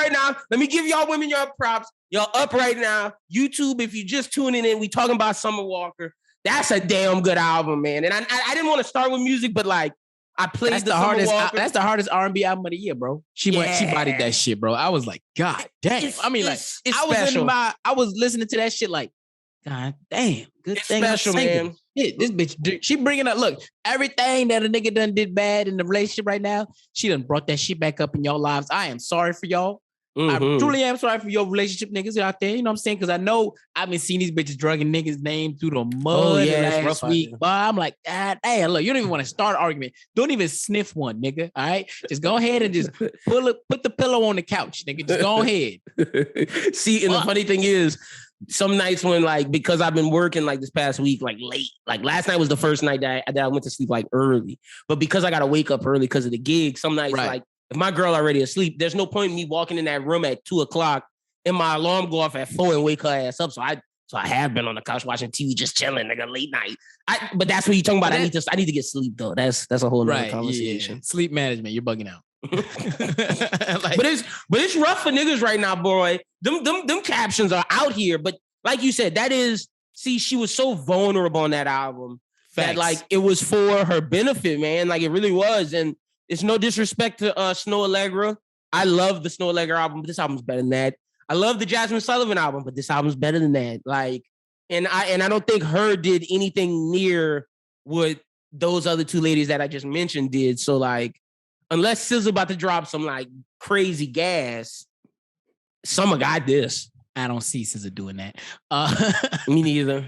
right now. Let me give y'all women your props. Y'all up right now. YouTube, if you just tuning in, we talking about Summer Walker. That's a damn good album, man. And I didn't want to start with music, but like I played that's the hardest R&B album of the year, bro. She bodied that shit, bro. I was like, God damn. I was listening to that shit like, God damn, good it's thing. Special, man. Shit, this bitch, she bringing up, look, everything that a nigga done did bad in the relationship right now, she done brought that shit back up in y'all lives. I am sorry for y'all. I truly am sorry for your relationship niggas out there. You know what I'm saying? Because I know I've been seeing these bitches drugging niggas' names through the mud last week. But I'm like, God damn, look, you don't even want to start an argument. Don't even sniff one, nigga. All right? Just go ahead and just put the pillow on the couch, nigga. Just go ahead. See, and the funny thing is, some nights when like, because I've been working like this past week, like late, like last night was the first night that I went to sleep like early. But because I got to wake up early because of the gig, some nights like, if my girl already asleep, there's no point in me walking in that room at 2:00 and my alarm go off at 4 and wake her ass up. So I have been on the couch watching TV, just chilling, nigga, late night. But that's what you're talking about. I need to get sleep though. That's a whole nother conversation. Yeah. Sleep management, you're bugging out. Like, but it's rough for niggas right now, boy. Them captions are out here. But like you said, she was so vulnerable on that album. Facts. That like it was for her benefit, man. Like it really was. And it's no disrespect to Snow Allegra. I love the Snow Allegra album, but this album's better than that. I love the Jasmine Sullivan album, but this album's better than that. Like, and I don't think her did anything near what those other two ladies that I just mentioned did. So like, unless SZA about to drop some like crazy gas, Summer got this. I don't see SZA doing that. Me neither.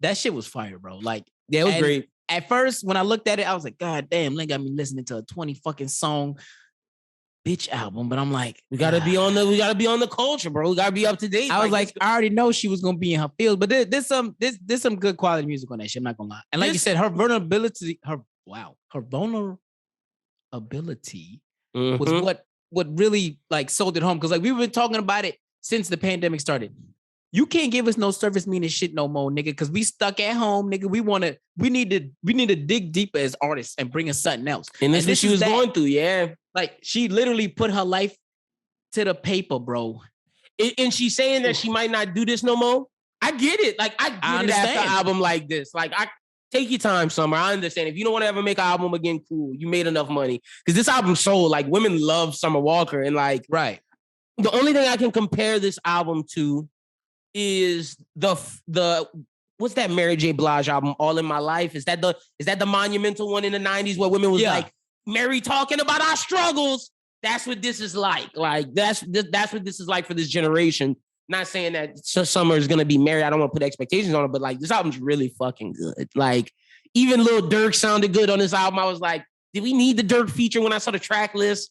That shit was fire, bro. Like, yeah, it was great. At first, when I looked at it, I was like, God damn, they got me listening to a 20 fucking song bitch album. But I'm like, we gotta be on the culture, bro. We gotta be up to date. I was like, I already know she was gonna be in her field, but there's some good quality music on that shit. I'm not gonna lie. And like you said, her vulnerability was what really like sold it home. Cause like we've been talking about it since the pandemic started. You can't give us no service meaning shit no more, nigga, because we stuck at home, nigga. We need to dig deeper as artists and bring us something else. And this is what she was going through, yeah. Like she literally put her life to the paper, bro. And she's saying that she might not do this no more. I get it. Like I get it after an album like this. Like I take your time, Summer. I understand. If you don't want to ever make an album again, cool. You made enough money. Because this album sold, like women love Summer Walker. And like, right. The only thing I can compare this album to is the what's that Mary J. Blige album, All in My Life? Is that the monumental one in the 90s where women was like, Mary talking about our struggles? That's what this is like. Like that's what this is like for this generation. Not saying that Summer is gonna be Mary. I don't want to put expectations on it, but like this album's really fucking good. Like even Lil Durk sounded good on this album. I was like, did we need the Durk feature when I saw the track list?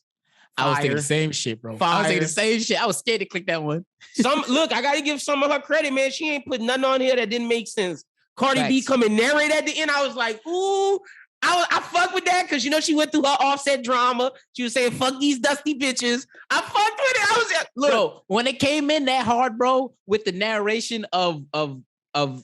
I was thinking the same shit, bro. Fire. I was thinking the same shit. I was scared to click that one. Look, I gotta give some of her credit, man. She ain't put nothing on here that didn't make sense. Cardi B come and narrate at the end. I was like, ooh, I fuck with that because you know she went through her Offset drama. She was saying, "Fuck these dusty bitches." I fucked with it. I was like, look, bro, when it came in that hard, bro, with the narration of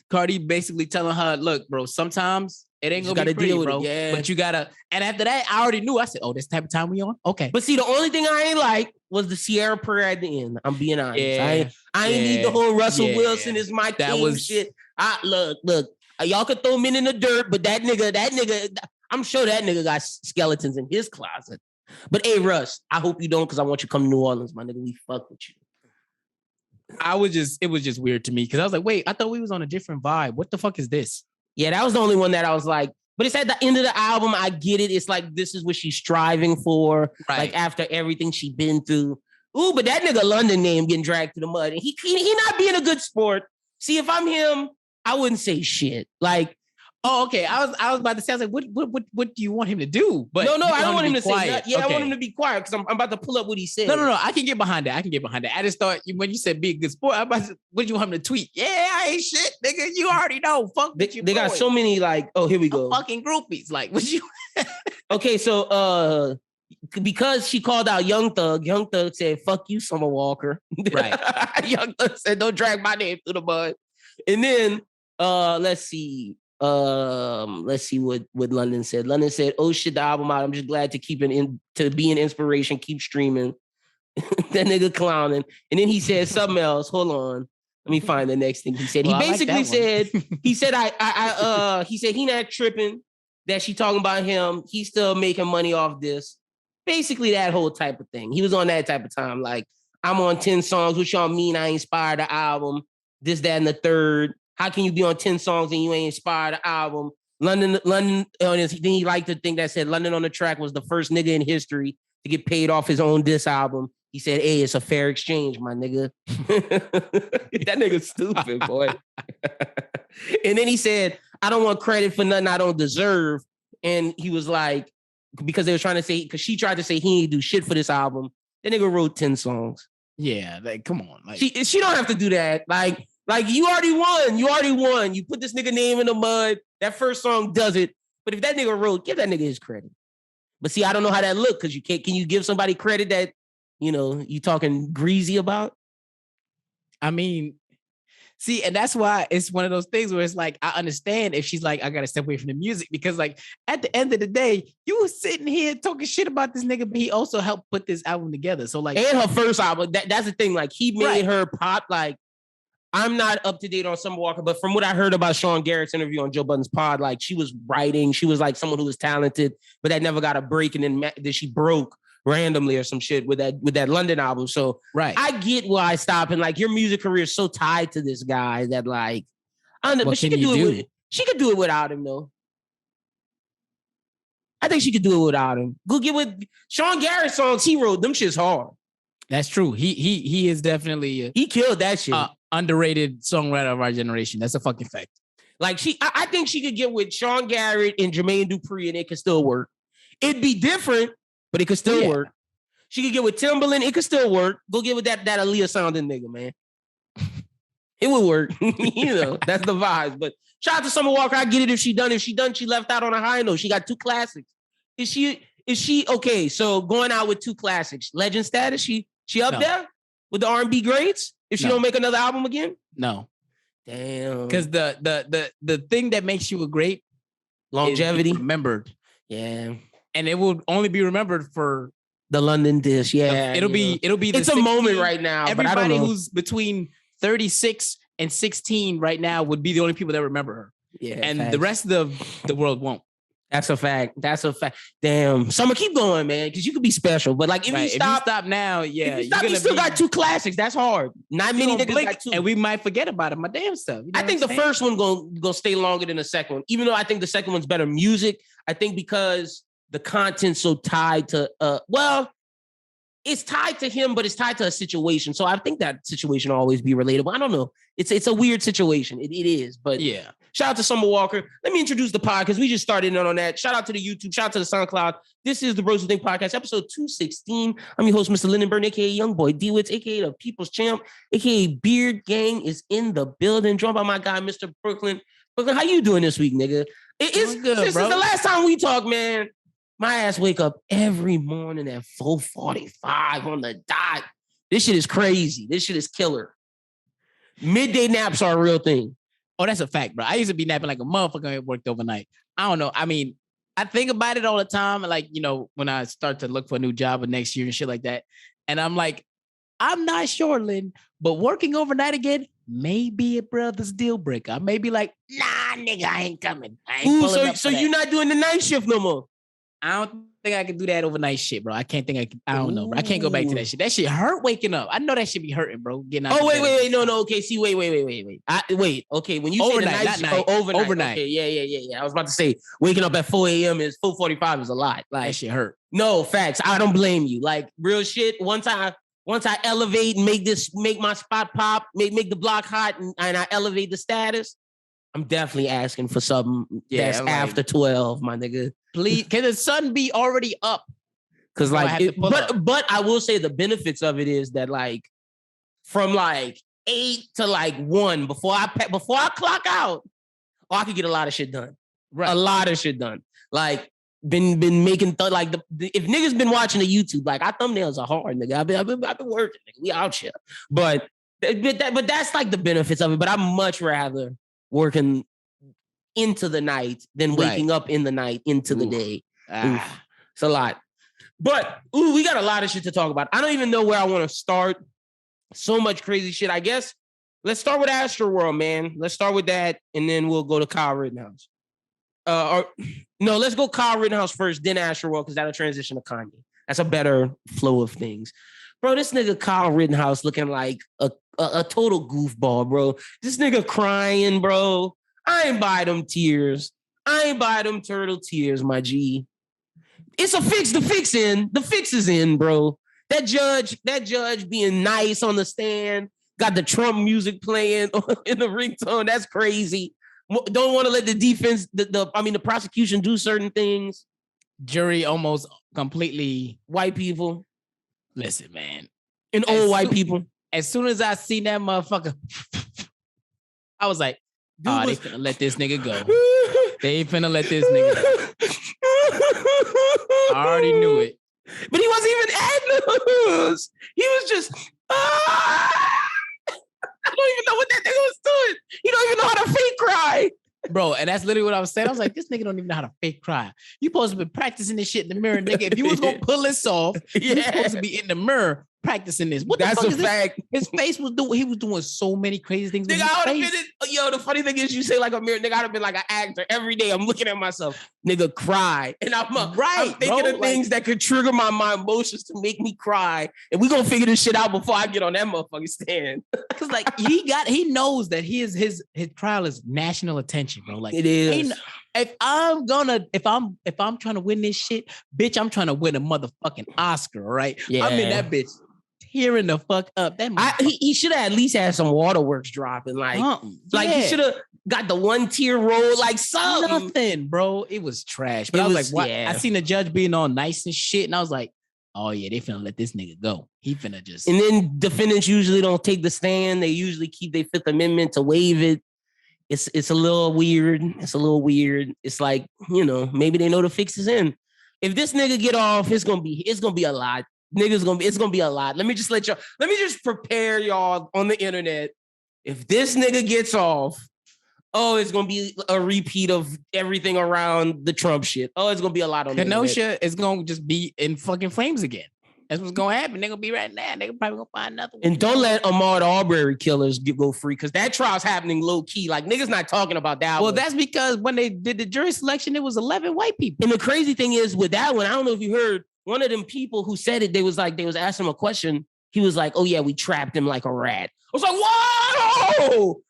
Cardi basically telling her, "Look, bro, sometimes it ain't gonna be pretty, deal bro. It, yeah. But you gotta." And after that, I already knew. I said, "Oh, this type of time we on." Okay. But see, the only thing I ain't like was the Sierra prayer at the end. I'm being honest. Yeah. I ain't need the whole Russell Wilson is my king shit. Look. Y'all could throw men in the dirt, but that nigga, I'm sure that nigga got skeletons in his closet. But hey, Russ, I hope you don't, because I want you to come to New Orleans, my nigga. We fuck with you. It was just weird to me because I was like, wait, I thought we was on a different vibe. What the fuck is this? Yeah, that was the only one that I was like, but it's at the end of the album. I get it. It's like, this is what she's striving for. Right. Like after everything she's been through. Ooh, but that nigga London name getting dragged through the mud. And he not being a good sport. See, if I'm him, I wouldn't say shit. Like, oh, okay. I was about to say, I was like, what do you want him to do? But no, I don't want him to say that. Yeah, okay. I want him to be quiet because I'm about to pull up what he said. No. I can get behind that. I just thought when you said be a good sport, what do you want him to tweet? Yeah, I ain't shit, nigga. You already know. Fuck they got so many like, oh, here we go. Fucking groupies. Like, what you? Okay, so because she called out Young Thug said, "Fuck you, Summer Walker." Right. Young Thug said, "Don't drag my name through the mud." And then let's see what London said. London said, "Oh shit, the album out. I'm just glad to be an inspiration. Keep streaming." That nigga clowning. And then he said something else. Hold on. Let me find the next thing he said. Well, he basically said, he said he not tripping that she talking about him. He's still making money off this. Basically that whole type of thing. He was on that type of time. Like, I'm on 10 songs. What y'all mean I inspired the album? This, that, and the third. How can you be on 10 songs and you ain't inspired the album? London, then he liked to think that said London on the Track was the first nigga in history to get paid off his own diss album. He said, hey, it's a fair exchange, my nigga. That nigga's stupid, boy. And then he said, I don't want credit for nothing I don't deserve. And he was like, because they were trying to say, because she tried to say he ain't do shit for this album. That nigga wrote 10 songs. Yeah, like, come on. Like, she don't have to do that. Like you already won. You put this nigga name in the mud. That first song does it. But if that nigga wrote, give that nigga his credit. But see, I don't know how that look, because can you give somebody credit that, you know, you talking greasy about? I mean, see, and that's why it's one of those things where it's like, I understand if she's like, I got to step away from the music, because like at the end of the day, you were sitting here talking shit about this nigga, but he also helped put this album together. So like, and her first album, that's the thing. Like, he made her pop. Like, I'm not up to date on Summer Walker, but from what I heard about Sean Garrett's interview on Joe Budden's pod, like, she was writing, she was like someone who was talented, but that never got a break, and then she broke randomly or some shit with that London album. So I get why I stop, and like, your music career is so tied to this guy that like, I don't know, but she could do it without him though. I think she could do it without him. Go get with Sean Garrett songs he wrote. Them shit's hard. That's true. He is definitely he killed that shit. Underrated songwriter of our generation. That's a fucking fact. Like, I think she could get with Sean Garrett and Jermaine Dupri, and it could still work. It'd be different, but it could still work. She could get with Timbaland. It could still work. Go get with that Aaliyah sounding nigga, man. It would work. You know, that's the vibes. But shout out to Summer Walker. I get it if she done. If she done, she left out on a high note. She got 2 classics. Is she okay? So going out with 2 classics, legend status. She up there with the R&B greats? If she don't make another album again? No. Damn. Because the thing that makes you a great, longevity, remembered. Yeah. And it will only be remembered for the London dish. Yeah. It'll be it's a moment right now. Everybody but I don't know. who's between 36 and 16 right now would be the only people that remember her. Yeah. And the rest of the world won't. That's a fact. Damn. Summer, keep going, man, because you could be special. But like, if you stop now, you still got 2 classics. That's hard. Not many niggas got 2. And we might forget about it. My damn stuff. You know I think the first one gonna stay longer than the second one. Even though I think the second one's better music, I think because the content's so tied to it's tied to him, but it's tied to a situation. So I think that situation will always be relatable. I don't know. It's a weird situation. It is, but yeah. Shout out to Summer Walker. Let me introduce the pod, because we just started in on that. Shout out to the YouTube. Shout out to the SoundCloud. This is the BrosWhoThink Podcast, episode 216. I'm your host, Mr. Lindenberg, a.k.a. Youngboy D-Wits, a.k.a. the People's Champ, a.k.a. Beard Gang is in the building, joined by my guy, Mr. Brooklyn. Brooklyn, how you doing this week, nigga? It's good, bro. Since the last time we talked, man, my ass wake up every morning at 4:45 on the dot. This shit is crazy. This shit is killer. Midday naps are a real thing. Oh, that's a fact, bro. I used to be napping like a motherfucker and worked overnight. I don't know. I mean, I think about it all the time. Like, you know, when I start to look for a new job next year and shit like that. And I'm like, I'm not sure, Lynn, but working overnight again may be a brother's deal breaker. I may be like, nah, nigga, I ain't coming. So you're not doing the night shift no more? I don't think I can do that overnight shit, bro. I don't know, bro. I can't go back to that shit. That shit hurt waking up. I know that shit be hurting, bro. Getting out. Oh, wait. No. Okay, see, wait. Wait. Okay, when you overnight, say the night, overnight. Okay, yeah. I was about to say waking up at 4 a.m. is 4:45 is a lot. Like, that shit hurt. No, facts. I don't blame you. Like, real shit. Once I elevate and make my spot pop, make the block hot, and I elevate the status, I'm definitely asking for something that's like, after 12, my nigga. Please, can the sun be already up? Because like, but I will say the benefits of it is that like from like 8 to like 1 before I clock out, I could get a lot of shit done. Right, a lot of shit done. Like been making like if niggas been watching the YouTube, like our thumbnails are hard, nigga. I've been working, nigga. We out here, but that's like the benefits of it. But I much rather working into the night than waking up in the night into the day. It's a lot. But we got a lot of shit to talk about. I don't even know where I want to start. So much crazy shit. I guess let's start with Astroworld, man. Let's start with that, and then we'll go to Kyle Rittenhouse. Let's go Kyle Rittenhouse first, then Astroworld, because that'll transition to Kanye. That's a better flow of things. Bro, this nigga Kyle Rittenhouse looking like a total goofball, bro. This nigga crying, bro. I ain't buy them tears. I ain't buy them turtle tears, my G. It's a fix. The fix in. The fix is in, bro. That judge being nice on the stand, got the Trump music playing in the ringtone. That's crazy. Don't want to let the defense, the prosecution do certain things. Jury almost completely white people. Listen, man. And old white people. As soon as I seen that motherfucker, I was like, they finna let this nigga go. They finna let this nigga go. I already knew it. But he wasn't even ad-libs. He was just, I don't even know what that nigga was doing. He don't even know how to fake cry. Bro, and that's literally what I was saying. I was like, this nigga don't even know how to fake cry. You supposed to be practicing this shit in the mirror, nigga. If you was gonna pull this off, you supposed to be in the mirror practicing this. What the fuck is fact. This? His face was doing. He was doing so many crazy things. Nigga, I would have been. The funny thing is, you say like a mirror, nigga. I'd have been like an actor every day. I'm looking at myself, nigga, cry, and I'm thinking of things that could trigger my emotions to make me cry, and we gonna figure this shit out before I get on that motherfucking stand. Cause like he knows that his trial is national attention, bro. Like it is. If I'm trying to win this shit, bitch, I'm trying to win a motherfucking Oscar, right? Yeah. I'm in that bitch tearing the fuck up. He should have at least had some waterworks dropping, he should have got the one tear roll, like something. Nothing, bro. It was trash. But I was like, what? Yeah. I seen the judge being all nice and shit, and I was like, oh yeah, they finna let this nigga go. He finna just. And then defendants usually don't take the stand. They usually keep their Fifth Amendment to waive it. It's a little weird. It's like, maybe they know the fix is in. If this nigga get off, it's gonna be a lot. It's gonna be a lot. Let me just prepare y'all on the internet. If this nigga gets off, it's gonna be a repeat of everything around the Trump shit. It's gonna be a lot on the internet. Kenosha is gonna just be in fucking flames again. That's what's gonna happen. They're gonna be right now. They're probably gonna find another one. And don't let Ahmaud Arbery killers go free, because that trial's happening low key. Like, niggas not talking about that. Well, that's because when they did the jury selection, it was 11 white people. And the crazy thing is with that one, I don't know if you heard, one of them people who said it, they was asking him a question. He was like, oh yeah, we trapped him like a rat. I was like, whoa,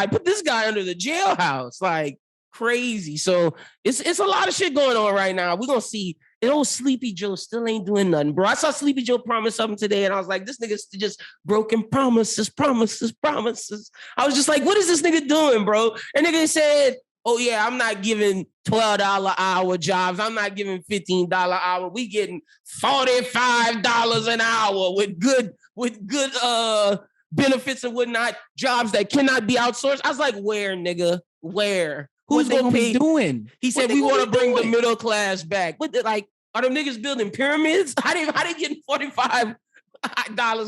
put this guy under the jailhouse. Like, crazy. So it's a lot of shit going on right now. We're gonna see. And old Sleepy Joe still ain't doing nothing, bro. I saw Sleepy Joe promise something today, and I was like, this nigga's just broken promises. I was just like, what is this nigga doing, bro? And nigga said, oh yeah, I'm not giving $12 hour jobs. I'm not giving $15 hour. We getting $45 an hour with good benefits and whatnot, jobs that cannot be outsourced. I was like, where, nigga? Where? Who's gonna pay? Doing? He said we want to bring the middle class back. What are them niggas building pyramids? How they getting $45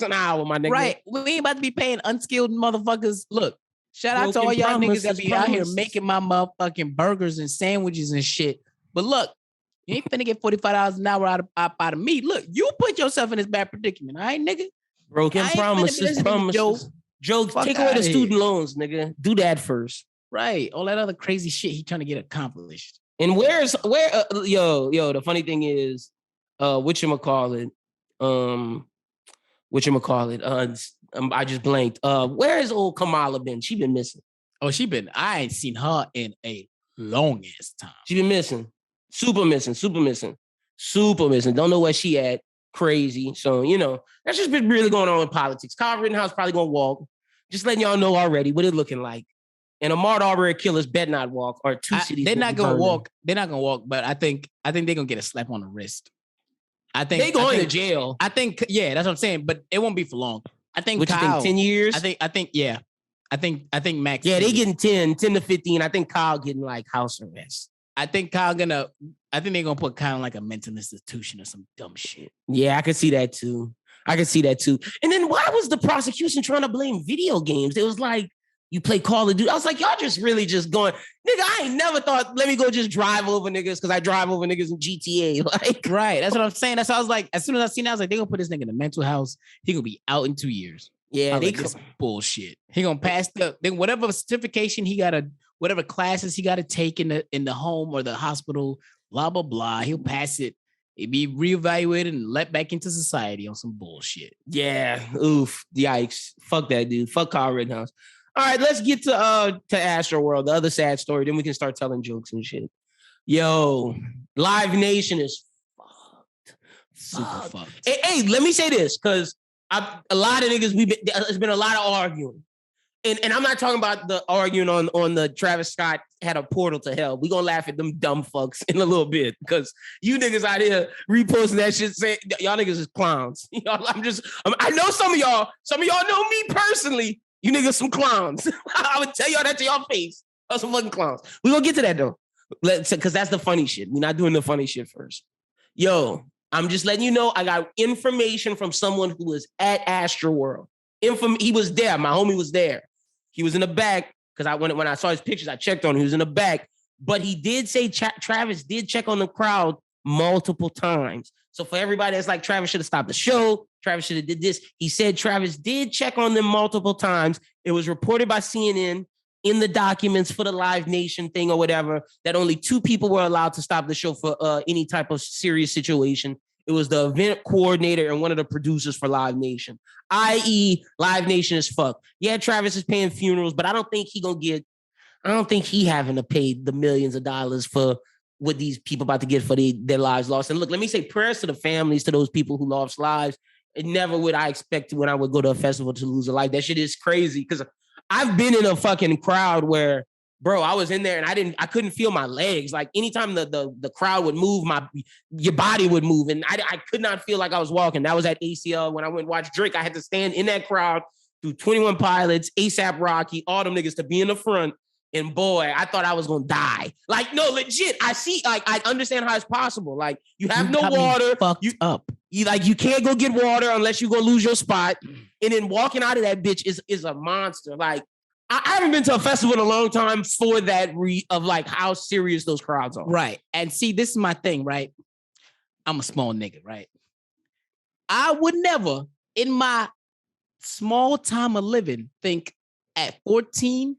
an hour, my nigga? Right. We ain't about to be paying unskilled motherfuckers. Look, shout out to all y'all niggas that be out here making my motherfucking burgers and sandwiches and shit. But look, you ain't finna get $45 an hour out of me. Look, you put yourself in this bad predicament, all right, nigga? Broken promises. Joe, take away the student loans, nigga. Do that first. Right. All that other crazy shit he trying to get accomplished. And the funny thing is, whatchamacallit? I just blanked. Where has old Kamala been? She been missing. I ain't seen her in a long ass time. She been missing. Super missing. Don't know where she at. Crazy. So, that's just been really going on in politics. Kyle Rittenhouse probably gonna walk. Just letting y'all know already what it looking like. And Ahmaud Arbery killers bet not walk, or two cities. They're not gonna walk. They're not gonna walk, but I think they're gonna get a slap on the wrist. I think they going to jail. I think, yeah, that's what I'm saying. But it won't be for long. I think. What Kyle, you think? 10 years? I think. Yeah. I think max. Yeah, they getting 10 to 15. I think Kyle getting like house arrest. I think they're gonna put Kyle in like a mental institution or some dumb shit. Yeah, I can see that too. And then why was the prosecution trying to blame video games? It was like, You play Call of Duty. I was like, y'all just really just going, nigga, I ain't never thought, let me go just drive over niggas because I drive over niggas in GTA. Like, right. That's what I'm saying. That's why I was like, as soon as I seen that, I was like, they gonna put this nigga in a mental house. He gonna be out in 2 years. Yeah, they like, bullshit. He gonna pass whatever certification he gotta, whatever classes he gotta take in the home or the hospital, blah, blah, blah. He'll pass it. It'd be reevaluated and let back into society on some bullshit. Yeah. Oof. Yikes. Fuck that dude. Fuck Kyle Rittenhouse. All right, let's get to Astroworld, the other sad story. Then we can start telling jokes and shit. Yo, Live Nation is fucked. Super fucked. Hey, let me say this, because a lot of niggas, there's been a lot of arguing. And I'm not talking about the arguing on the Travis Scott had a portal to hell. We gonna laugh at them dumb fucks in a little bit, because you niggas out here reposting that shit saying y'all niggas is clowns. I know some of y'all know me personally. You niggas some clowns. I would tell y'all that to y'all face. Y'all some fucking clowns. We gonna get to that though. Because that's the funny shit. We're not doing the funny shit first. Yo, I'm just letting you know I got information from someone who was at Astroworld. He was there. My homie was there. He was in the back, because when I saw his pictures, I checked on him. He was in the back. But he did say Travis did check on the crowd multiple times. So for everybody that's like, Travis should have stopped the show, Travis should have did this, he said Travis did check on them multiple times. It was reported by CNN in the documents for the Live Nation thing or whatever, that only 2 people were allowed to stop the show for any type of serious situation. It was the event coordinator and one of the producers for Live Nation, i.e. Live Nation is fucked. Yeah, Travis is paying funerals, but I don't think he having to pay the millions of dollars for what these people about to get for their lives lost. And look, let me say prayers to the families, to those people who lost lives. And never would I expect when I would go to a festival to lose a life. That shit is crazy, because I've been in a fucking crowd where, bro, I was in there and I couldn't feel my legs. Like anytime the crowd would move, your body would move. And I could not feel like I was walking. That was at ACL. When I went and watched Drake, I had to stand in that crowd through 21 Pilots, A$AP Rocky, all them niggas to be in the front. And boy, I thought I was gonna die. Like, no, legit. I understand how it's possible. Like, you have no water. Fucked up. You can't go get water unless you go lose your spot. And then walking out of that bitch is a monster. Like, I haven't been to a festival in a long time for that of like how serious those crowds are. Right. And see, this is my thing, right? I'm a small nigga, right? I would never, in my small time of living, think at 14,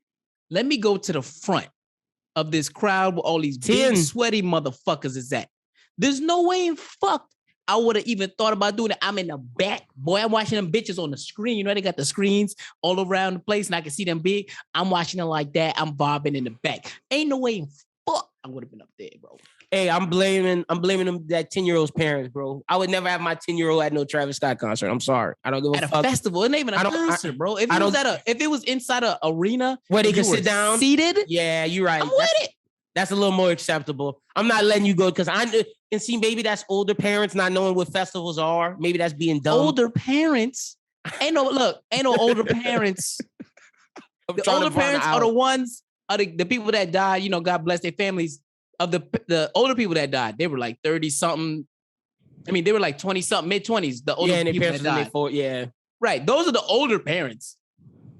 let me go to the front of this crowd where all these big sweaty motherfuckers is at. There's no way in fuck I would have even thought about doing it. I'm in the back. Boy, I'm watching them bitches on the screen. You know, they got the screens all around the place and I can see them big. I'm watching them like that. I'm bobbing in the back. Ain't no way in fuck I would have been up there, bro. Hey, I'm blaming them, that 10-year-old's parents, bro. I would never have my 10-year-old at no Travis Scott concert. I'm sorry. I don't give a fuck. At a festival. It ain't even a concert, bro. If it was inside an arena where they can sit down, seated. Yeah, you're right. I'm with it. That's a little more acceptable. I'm not letting you go because and see, maybe that's older parents not knowing what festivals are. Maybe that's being dumb. Older parents? Ain't no older parents. The older parents are the ones, are the people that died, you know, God bless their families. Of the older people that died, they were like 30-something. I mean, they were like 20-something, mid-20s. The older people that died. Yeah. Right. Those are the older parents.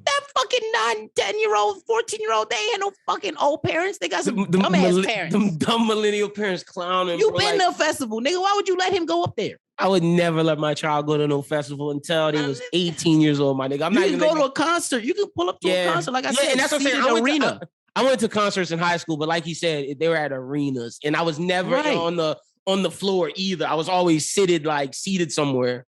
That fucking 9, 10-year-old, 14-year-old, they ain't no fucking old parents. They got some dumb-ass parents. Them dumb millennial parents clowning. You been to a festival, nigga. Why would you let him go up there? I would never let my child go to no festival until they was 18 years old, my nigga. I'm not even go to a concert. You can pull up to a concert. Like I said, and that's what I'm saying. I went to concerts in high school, but like you said, they were at arenas, and I was never on the floor either. I was always seated somewhere.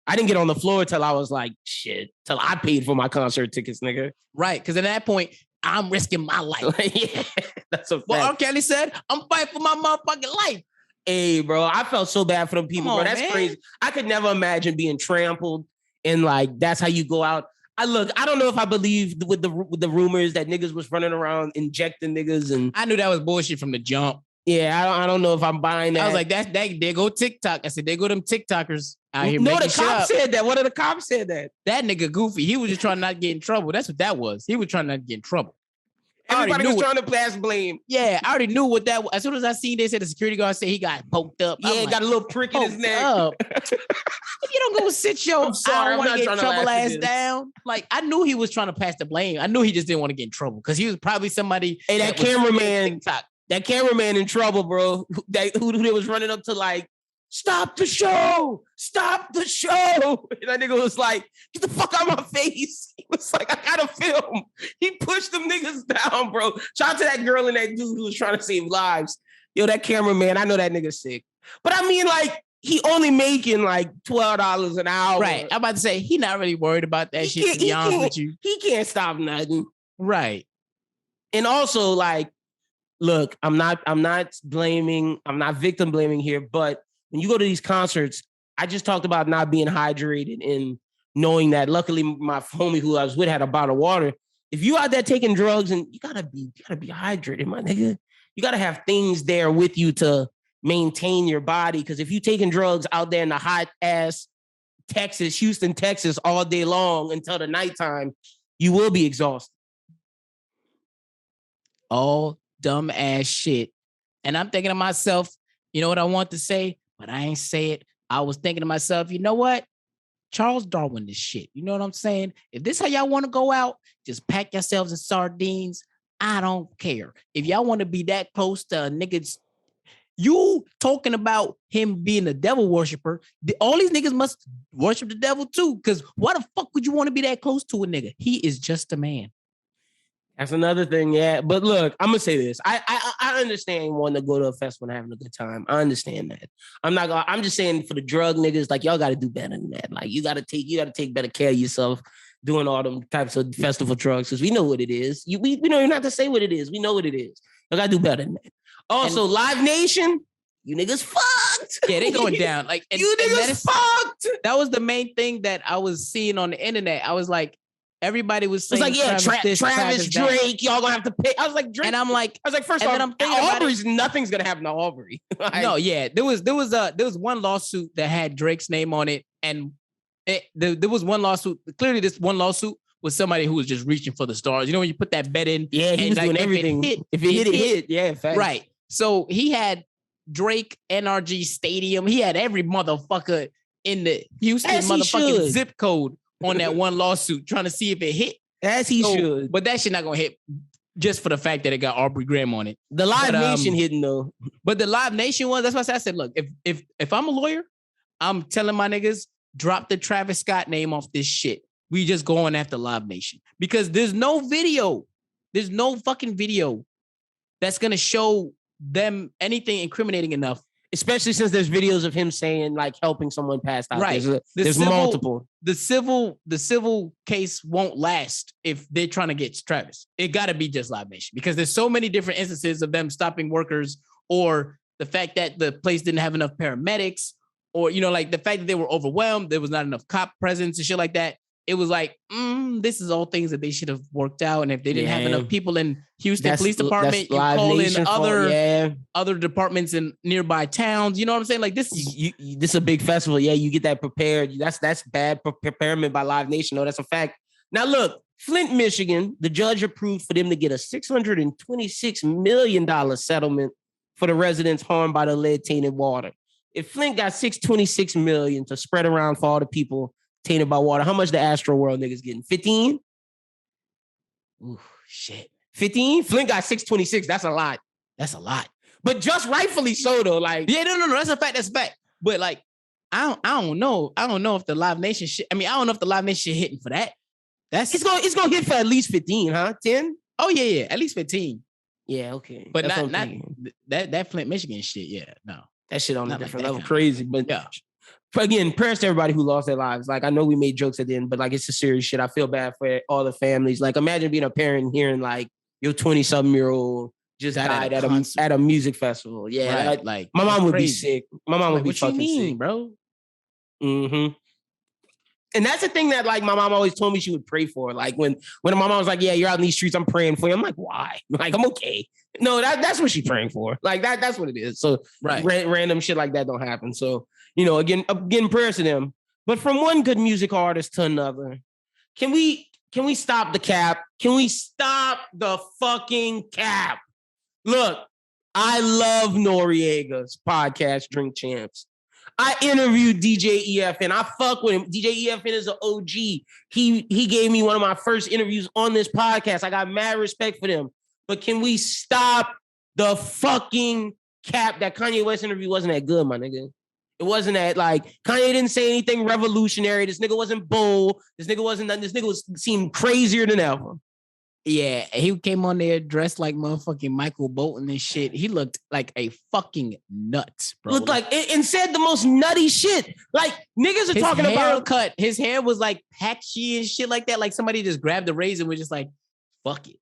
I didn't get on the floor till I was like, shit, till I paid for my concert tickets, nigga. Right, because at that point, I'm risking my life. Yeah, that's a fact. Well, R. Kelly said, I'm fighting for my motherfucking life. Hey, bro, I felt so bad for them people, bro. That's crazy. I could never imagine being trampled, and like that's how you go out. I don't know if I believe with the rumors that niggas was running around injecting niggas, and I knew that was bullshit from the jump. Yeah, I don't know if I'm buying that. I was like, there go TikTok. I said, there go them TikTokers out here. No, the cop said that. One of the cops said that. That nigga goofy. He was just trying not to get in trouble. That's what that was. He was trying not to get in trouble. Everybody was trying to pass blame. Yeah, I already knew what that was. As soon as I seen this, the security guard said he got poked up. Yeah, got a little prick in his neck. If you don't go sit your I don't want to get trouble ass down. Like, I knew he was trying to pass the blame. I knew he just didn't want to get in trouble because he was probably somebody. Hey, that cameraman in trouble, bro. Who was running up to like, stop the show. Stop the show. And that nigga was like, get the fuck out of my face. He was like, I gotta film. He pushed them niggas down, bro. Shout out to that girl and that dude who was trying to save lives. Yo, that cameraman, I know that nigga's sick. But I mean, like, he only making like $12 an hour. Right. I'm about to say, he not really worried about that shit, to be honest with you. He can't stop nothing. Right. And also, like, look, I'm not victim blaming here, but when you go to these concerts, I just talked about not being hydrated and knowing that luckily my homie who I was with had a bottle of water. If you out there taking drugs, and you gotta be hydrated, my nigga. You gotta have things there with you to maintain your body. Because if you taking drugs out there in the hot ass Houston, Texas all day long until the nighttime, you will be exhausted. All dumb ass shit. And I'm thinking to myself, you know what I want to say, but I ain't say it. I was thinking to myself, you know what? Charles Darwin this shit. You know what I'm saying? If this how y'all want to go out, just pack yourselves in sardines. I don't care. If y'all want to be that close to a niggas, you talking about him being a devil worshiper, all these niggas must worship the devil too. Because why the fuck would you want to be that close to a nigga? He is just a man. That's another thing, yeah. But look, I'm gonna say this. I understand wanting to go to a festival and having a good time. I understand that. I'm just saying for the drug niggas, like, y'all gotta do better than that. Like, you gotta take better care of yourself doing all them types of festival drugs, because we know what it is. We know you don't have to say what it is. We know what it is. You gotta do better than that. Also, Live Nation, you niggas fucked. Yeah, they going down. Like, you niggas fucked. That was the main thing that I was seeing on the internet. I was like, everybody was saying, it's like, yeah, Travis Drake, y'all gonna have to pay. I was like, Drake. And I'm like, first of all, Aubrey's nothing's gonna happen to Aubrey. Like, no, yeah, there was one lawsuit that had Drake's name on it, and there was one lawsuit. Clearly, this one lawsuit was somebody who was just reaching for the stars. You know, when you put that bet in, yeah, he was doing everything. If it hit, yeah, facts. Right. So he had Drake NRG Stadium. He had every motherfucker in the Houston motherfucking zip code on that one lawsuit, trying to see if it hit. As he should. But that shit not gonna hit just for the fact that it got Aubrey Graham on it. The Live Nation hitting though. But the Live Nation one, that's why I said, look, if I'm a lawyer, I'm telling my niggas, drop the Travis Scott name off this shit. We just going after Live Nation. Because there's no video. There's no fucking video that's gonna show them anything incriminating enough. Especially since there's videos of him saying, like, helping someone pass out. Right. There's multiple. The civil case won't last if they're trying to get Travis. It got to be just Live Nation, because there's so many different instances of them stopping workers, or the fact that the place didn't have enough paramedics, or, you know, like the fact that they were overwhelmed, there was not enough cop presence and shit like that. It was like, this is all things that they should have worked out. And if they didn't have enough people in Houston Police Department, you call in other departments in nearby towns. You know what I'm saying? Like, this is a big festival. Yeah, you get that prepared. That's bad preparation by Live Nation. No, that's a fact. Now look, Flint, Michigan, the judge approved for them to get a $626 million settlement for the residents harmed by the lead-tainted water. If Flint got $626 million to spread around for all the people tainted by water, how much the Astro World niggas getting? 15? Ooh, shit. 15? Flint got 626. That's a lot. That's a lot. But just rightfully so, though. Like, yeah, no. That's a fact. That's a fact. But like, I don't know. I don't know if the Live Nation shit. I mean, I don't know if the Live Nation shit hitting for that. It's gonna hit for at least 15, huh? 10? Oh yeah. At least 15. Yeah, okay. But not that Flint, Michigan shit. Yeah, no. That shit on a different level. Crazy. But yeah. Again, prayers to everybody who lost their lives. Like, I know we made jokes at the end, but like, it's a serious shit. I feel bad for all the families. Like, imagine being a parent and hearing like your 20-something-year-old just died at a music festival. Yeah, right. Like, my mom would be sick. My mom would be fucking sick, bro. Mm-hmm. And that's the thing that, like, my mom always told me she would pray for. Like, when my mom was like, "Yeah, you're out in these streets, I'm praying for you." I'm like, "Why?" Like, I'm okay. No, that's what she's praying for. Like, that's what it is. So, right. Random shit like that don't happen. So, you know, again, prayers to them. But from one good music artist to another, can we Can we stop the cap? Can we stop the fucking cap? Look, I love Noriega's podcast, Drink Champs. I interviewed DJ EFN. I fuck with him. DJ EFN is an OG. He gave me one of my first interviews on this podcast. I got mad respect for them. But can we stop the fucking cap? That Kanye West interview wasn't that good, my nigga. It wasn't that, like, Kanye didn't say anything revolutionary. This nigga wasn't bold. This nigga wasn't nothing. This nigga seemed crazier than ever. Yeah, he came on there dressed like motherfucking Michael Bolton and shit. He looked like a fucking nut, bro. Looked like, and said the most nutty shit. Like, niggas are talking about. His hair was like patchy and shit like that. Like somebody just grabbed the razor and was just like, fuck it.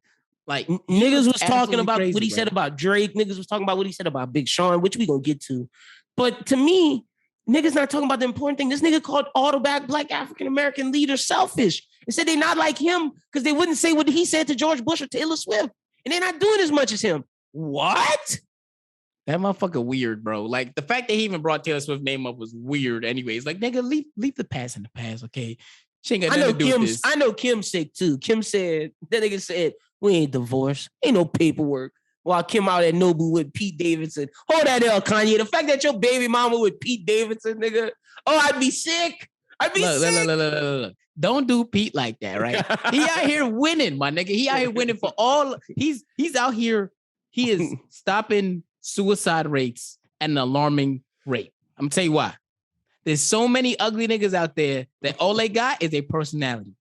Like, niggas was talking about what he said about Drake. Niggas was talking about what he said about Big Sean, which we gonna get to. But to me, niggas not talking about the important thing. This nigga called all the black African-American leaders selfish and said they not like him because they wouldn't say what he said to George Bush or Taylor Swift. And they're not doing as much as him. What? That motherfucker weird, bro. Like, the fact that he even brought Taylor Swift's name up was weird anyways. Like, nigga, leave the past in the past, okay? She ain't got nothing to do with this. I know Kim's sick, too. Kim said, that nigga said, we ain't divorced. Ain't no paperwork. While Kim out at Nobu with Pete Davidson. Hold that L, Kanye. The fact that your baby mama with Pete Davidson, nigga. Oh, I'd be sick. Sick. Look. Don't do Pete like that, right? He out here winning, my nigga. He out here winning for all. He's out here. He is stopping suicide rates at an alarming rate. I'm gonna tell you why. There's so many ugly niggas out there that all they got is a personality.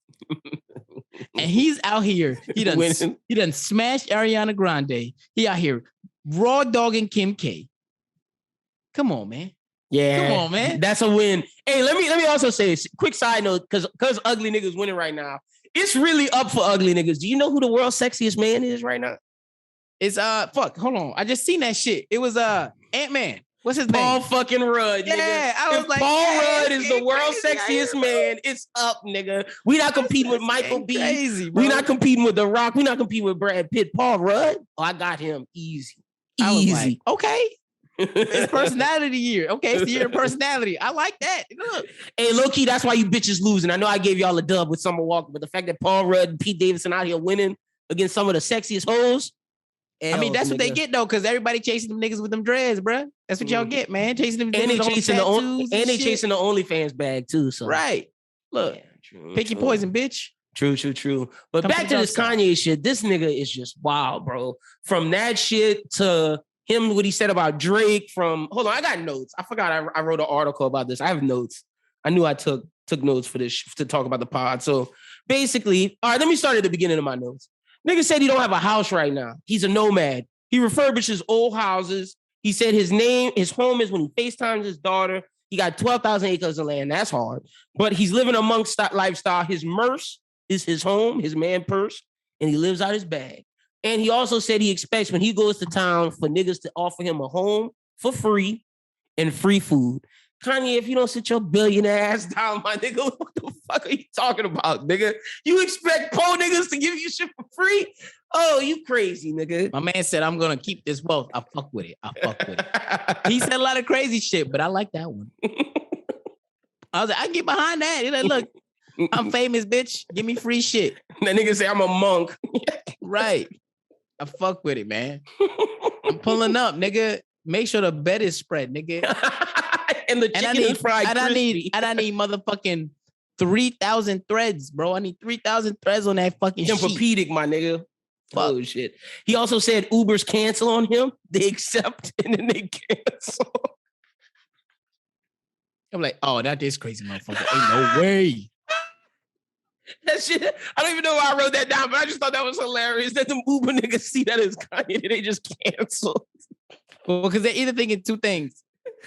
And he's out here. He done smashed Ariana Grande. He out here raw dogging Kim K. Come on, man. Yeah. Come on, man. That's a win. Hey, let me also say, quick side note, because ugly niggas winning right now. It's really up for ugly niggas. Do you know who the world's sexiest man is right now? It's hold on. I just seen that shit. It was Ant-Man. What's his Paul name? fucking Rudd, nigga. Yeah, I was if like, Paul Rudd is the world's sexiest man, it's up, nigga. We not competing with Michael B. Crazy, bro. We not competing with The Rock. We not competing with Brad Pitt. Paul Rudd, I got him easy. Like, okay. It's personality year. Okay, it's the year of personality. I like that. Look. Hey, low-key, that's why you bitches losing. I know I gave y'all a dub with Summer Walker, but the fact that Paul Rudd and Pete Davidson out here winning against some of the sexiest hoes. I mean, that's what they get though, because everybody chasing them niggas with them dreads, bro. That's what y'all get, man. Chasing them and niggas they chasing the OnlyFans bag too. So right, look, pick your poison, bitch. True. But back to this Kanye shit. This nigga is just wild, bro. From that shit to him, what he said about Drake. Hold on, I got notes. I forgot I wrote an article about this. I have notes. I knew I took notes for this to talk about the pod. So basically, all right, let me start at the beginning of my notes. Nigga said he don't have a house right now. He's a nomad. He refurbishes old houses. He said his home is when he FaceTimes his daughter. He got 12,000 acres of land. That's hard. But he's living amongst that lifestyle. His Merce is his home, his man purse, and he lives out his bag. And he also said he expects when he goes to town for niggas to offer him a home for free and free food. Kanye, if you don't sit your billionaire ass down, my nigga, what the fuck are you talking about, nigga? You expect poor niggas to give you shit for free? Oh, you crazy, nigga. My man said, I'm going to keep this wealth. I fuck with it. He said a lot of crazy shit, but I like that one. I was like, I can get behind that. He's like, look, I'm famous, bitch. Give me free shit. That nigga say I'm a monk. Right. I fuck with it, man. I'm pulling up, nigga. Make sure the bed is spread, nigga. And the chicken is fried crispy. I need motherfucking 3,000 threads, bro. I need 3,000 threads on that fucking sheet. Tempur-Pedic, my nigga. Fuck. Oh, shit. He also said Uber's cancel on him. They accept, and then they cancel. I'm like, oh, that is crazy, motherfucker. Ain't no way. That shit, I don't even know why I wrote that down, but I just thought that was hilarious that the Uber niggas see that as Kanye and they just cancel. Well, because they're either thinking two things.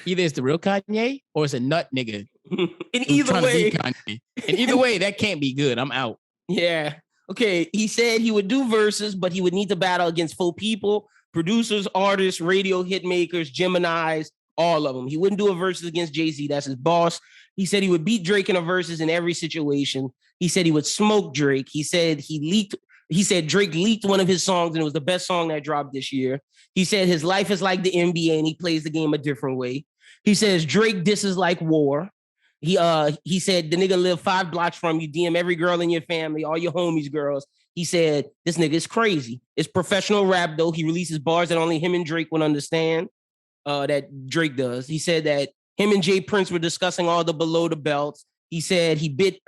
Either it's the real Kanye or it's a nut nigga. In either way. In either way, that can't be good. I'm out. Yeah. Okay. He said he would do verses, but he would need to battle against full people, producers, artists, radio hit makers, Geminis, all of them. He wouldn't do a verses against Jay-Z. That's his boss. He said he would beat Drake in a verses in every situation. He said he would smoke Drake. He said Drake leaked one of his songs and it was the best song that dropped this year. He said his life is like the NBA and he plays the game a different way. He says Drake disses like war. He said the nigga live 5 blocks from you, DM every girl in your family, all your homies' girls. He said, this nigga is crazy. It's professional rap, though. He releases bars that only him and Drake would understand, that Drake does. He said that him and Jay Prince were discussing all the below the belts. He said he bit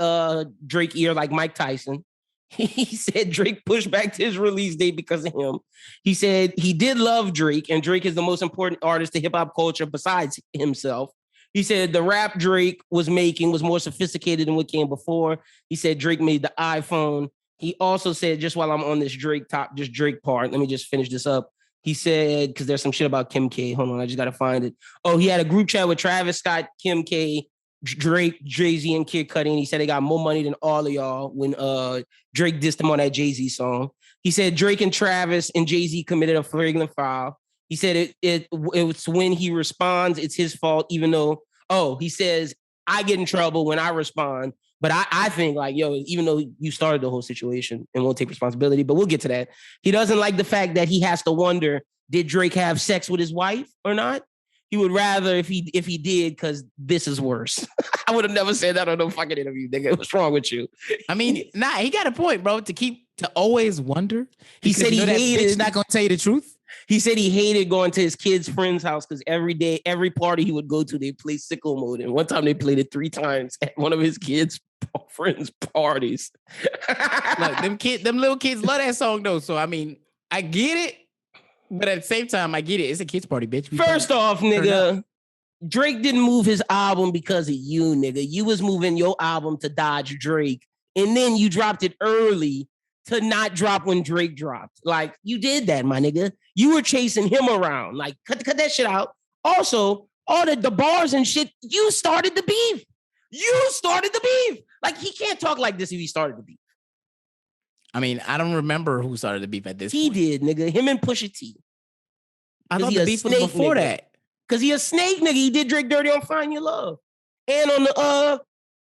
Drake ear like Mike Tyson. He said Drake pushed back to his release date because of him. He said he did love Drake, and Drake is the most important artist to hip-hop culture besides himself. He said the rap Drake was making was more sophisticated than what came before. He said Drake made the iPhone. He also said, just while I'm on this Drake part, let me just finish this up. He said, because there's some shit about Kim K. Hold on, I just got to find it. Oh, he had a group chat with Travis Scott, Kim K, Drake, Jay-Z, and Kid Cudi. And he said they got more money than all of y'all when Drake dissed him on that Jay-Z song. He said Drake and Travis and Jay-Z committed a flagrant foul. He said it's when he responds, it's his fault, even though, he says, I get in trouble when I respond. But I think, like, yo, even though you started the whole situation and won't take responsibility, but we'll get to that. He doesn't like the fact that he has to wonder, did Drake have sex with his wife or not? He would rather if he did, because this is worse. I would have never said that on no fucking interview, nigga. What's wrong with you? I mean, he got a point, bro, to always wonder. He said he hated. Bitch not gonna tell you the truth. He said he hated going to his kid's friend's house because every day, every party he would go to, they play Sicko Mode. And one time they played it 3 times at one of his kids' friends' parties. Look, them little kids love that song though. So I mean, I get it, but at the same time, I get it. It's a kids' party, bitch. First off, nigga, Drake didn't move his album because of you, nigga. You was moving your album to dodge Drake, and then you dropped it early to not drop when Drake dropped. Like, you did that, my nigga. You were chasing him around. Like, cut that shit out. Also, all the bars and shit, you started the beef. You started the beef. Like, he can't talk like this if he started the beef. I mean, I don't remember who started the beef at this point. He did, nigga. Him and Pusha T. I thought the beef was before that. Because he a snake, nigga. He did Drake dirty on Find Your Love. And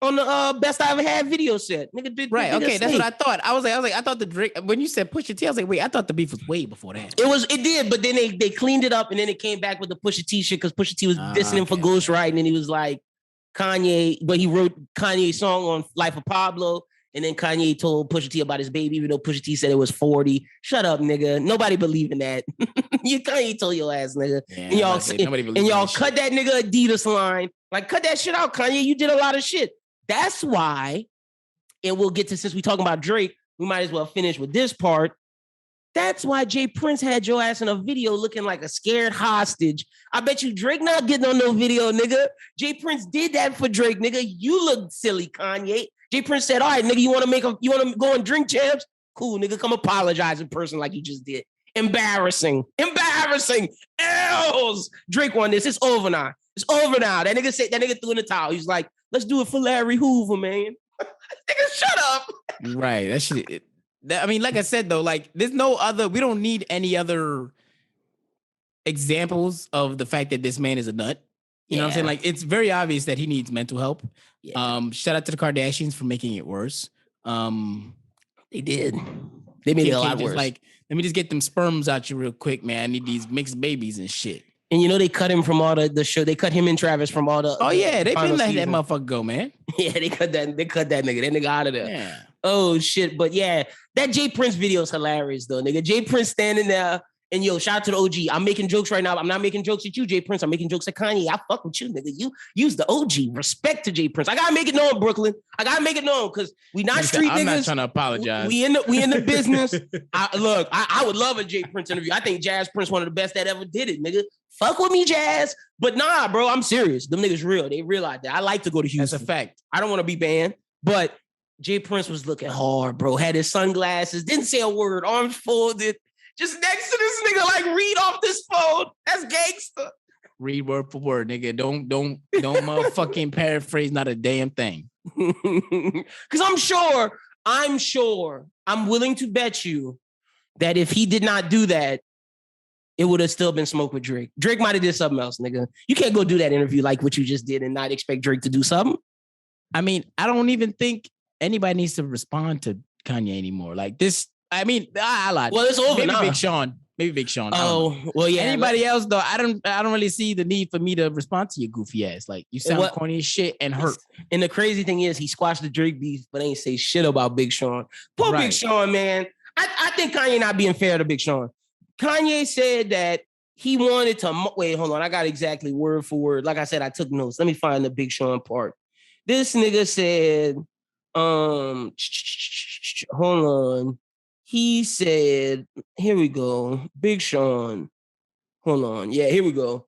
on the Best I Ever Had video set. Nigga did right. Okay, that's what I thought. I was like, I thought the Drake, when you said Pusha T, I was like, wait, I thought the beef was way before that. It did, but then they cleaned it up and then it came back with the Pusha T shit because Pusha T was dissing him for ghostwriting, and he was like Kanye, but he wrote Kanye's song on Life of Pablo, and then Kanye told Pusha T about his baby, even though Pusha T said it was 40. Shut up, nigga. Nobody believed in that. Kanye told your ass, nigga. Yeah, and y'all cut that nigga Adidas line. Like, cut that shit out, Kanye. You did a lot of shit. That's why, and we'll get to, since we talking about Drake, we might as well finish with this part. That's why Jay Prince had your ass in a video looking like a scared hostage. I bet you Drake not getting on no video, nigga. Jay Prince did that for Drake, nigga. You look silly, Kanye. Jay Prince said, all right, nigga, you want to go and drink champs? Cool, nigga, come apologize in person like you just did. Embarrassing. L's. Drake won this. It's over now. That nigga threw in the towel. He's like, let's do it for Larry Hoover, man. Nigga, shut up. Right. That shit. I mean, like I said, though, like, there's no other, we don't need any other examples of the fact that this man is a nut. You know what I'm saying? Like, it's very obvious that he needs mental help. Yeah. Shout out to the Kardashians for making it worse. They did. They made it a lot worse. Like, let me just get them sperms out you real quick, man. I need these mixed babies and shit. And you know, they cut him from all the show. They cut him and Travis from all the. Oh yeah, they been letting that motherfucker go, man. Yeah, they cut that nigga. That nigga out of there. Yeah. Oh shit. But yeah, that Jay Prince video is hilarious though, nigga. Jay Prince standing there. And yo, shout out to the OG. I'm making jokes right now. I'm not making jokes at you, Jay Prince. I'm making jokes at Kanye. I fuck with you, nigga. You use the OG. Respect to Jay Prince. I gotta make it known, Brooklyn. I gotta make it known because we not street niggas. I'm not trying to apologize. We in the business. I would love a Jay Prince interview. I think Jazz Prince one of the best that ever did it, nigga. Fuck with me, Jazz. But nah, bro, I'm serious. Them niggas real. They realize that. I like to go to Houston. That's a fact. I don't want to be banned, but Jay Prince was looking hard, bro. Had his sunglasses. Didn't say a word. Arms folded. Just next to this nigga, like, read off this phone. That's gangster. Read word for word, nigga. Don't motherfucking paraphrase not a damn thing. Because I'm willing to bet you that if he did not do that, it would have still been smoke with Drake. Drake might have did something else, nigga. You can't go do that interview like what you just did and not expect Drake to do something. I mean, I don't even think anybody needs to respond to Kanye anymore. Like this. I mean, I lied. Well, it's over maybe now. Big Sean. Maybe Big Sean. Oh, well, yeah. Anybody else though? I don't really see the need for me to respond to your goofy ass. Like you sound corny as shit and hurt. And the crazy thing is, he squashed the Drake beef, but ain't say shit about Big Sean. Poor Big Sean, man. I think Kanye not being fair to Big Sean. Kanye said that he wanted to wait. Hold on, I got exactly word for word. Like I said, I took notes. Let me find the Big Sean part. This nigga said, hold on. He said, here we go. Big Sean. Hold on. Yeah, here we go.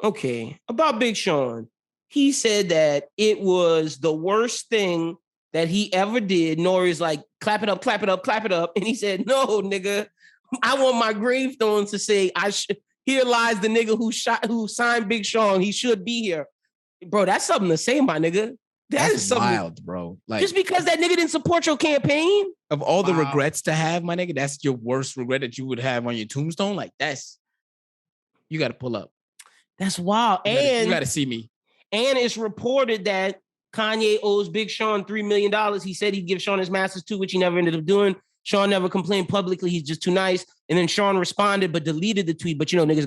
Okay. About Big Sean. He said that it was the worst thing that he ever did. Nori's like, clap it up, clap it up, clap it up. And he said, no, nigga, I want my gravestone to say, here lies the nigga who signed Big Sean. He should be here. Bro, that's something to say, my nigga. That's wild, bro. Like, just because that nigga didn't support your campaign? Of all the regrets to have, my nigga, that's your worst regret that you would have on your tombstone? Like, you got to pull up. That's wild. You got to see me. And it's reported that Kanye owes Big Sean $3 million. He said he'd give Sean his masters too, which he never ended up doing. Sean never complained publicly. He's just too nice. And then Sean responded, but deleted the tweet. But niggas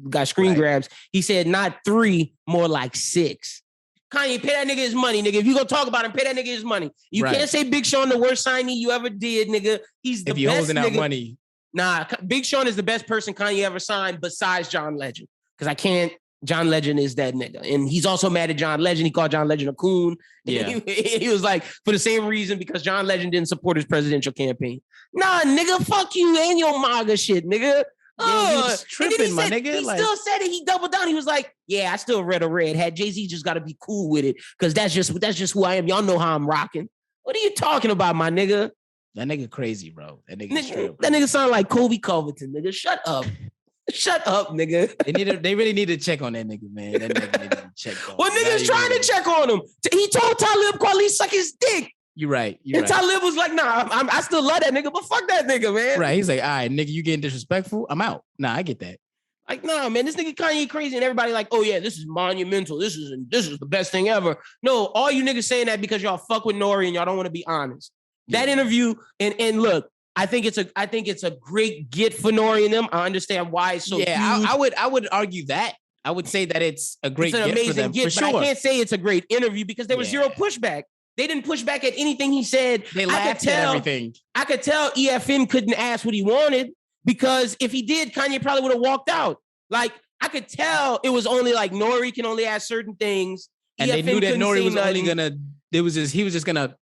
got screen grabs. He said not 3, more like 6. Kanye, pay that nigga his money, nigga. If you gonna talk about him, pay that nigga his money. You can't say Big Sean the worst signee you ever did, nigga. He's the best. If you holding out money. Nah, Big Sean is the best person Kanye ever signed besides John Legend. Because John Legend is that nigga. And he's also mad at John Legend. He called John Legend a coon. Yeah. He was like, for the same reason, because John Legend didn't support his presidential campaign. Nah, nigga, fuck you and your MAGA shit, nigga. Yeah, he was tripping, my nigga. He still said it. He doubled down. He was like, yeah, I still read a red hat. Jay-Z just got to be cool with it because that's just who I am. Y'all know how I'm rocking. What are you talking about, my nigga? That nigga crazy, bro. That nigga sound like Kobe Covington, nigga. Shut up. Shut up, nigga. They really need to check on that nigga, man. That nigga need to check on him. Well, nigga's trying to check on him. He told Talib Kweli suck his dick. You're right. And Talib was like, nah, I still love that nigga, but fuck that nigga, man. Right. He's like, all right, nigga, you getting disrespectful? I'm out. Nah, I get that. Like, nah, man, this nigga Kanye crazy, and everybody like, oh yeah, this is monumental. This is the best thing ever. No, all you niggas saying that because y'all fuck with Nori and y'all don't want to be honest. Yeah. That interview, and look, I think it's a great get for Nori and them. I understand why it's so huge. I would argue that. I would say that it's a great get amazing for them, get, for but sure. I can't say it's a great interview because there was zero pushback. They didn't push back at anything he said. They laughed at everything. I could tell EFN couldn't ask what he wanted because if he did, Kanye probably would have walked out. Like, I could tell it was only like Nori can only ask certain things. And EFN they knew that Nori was only gonna, he was just gonna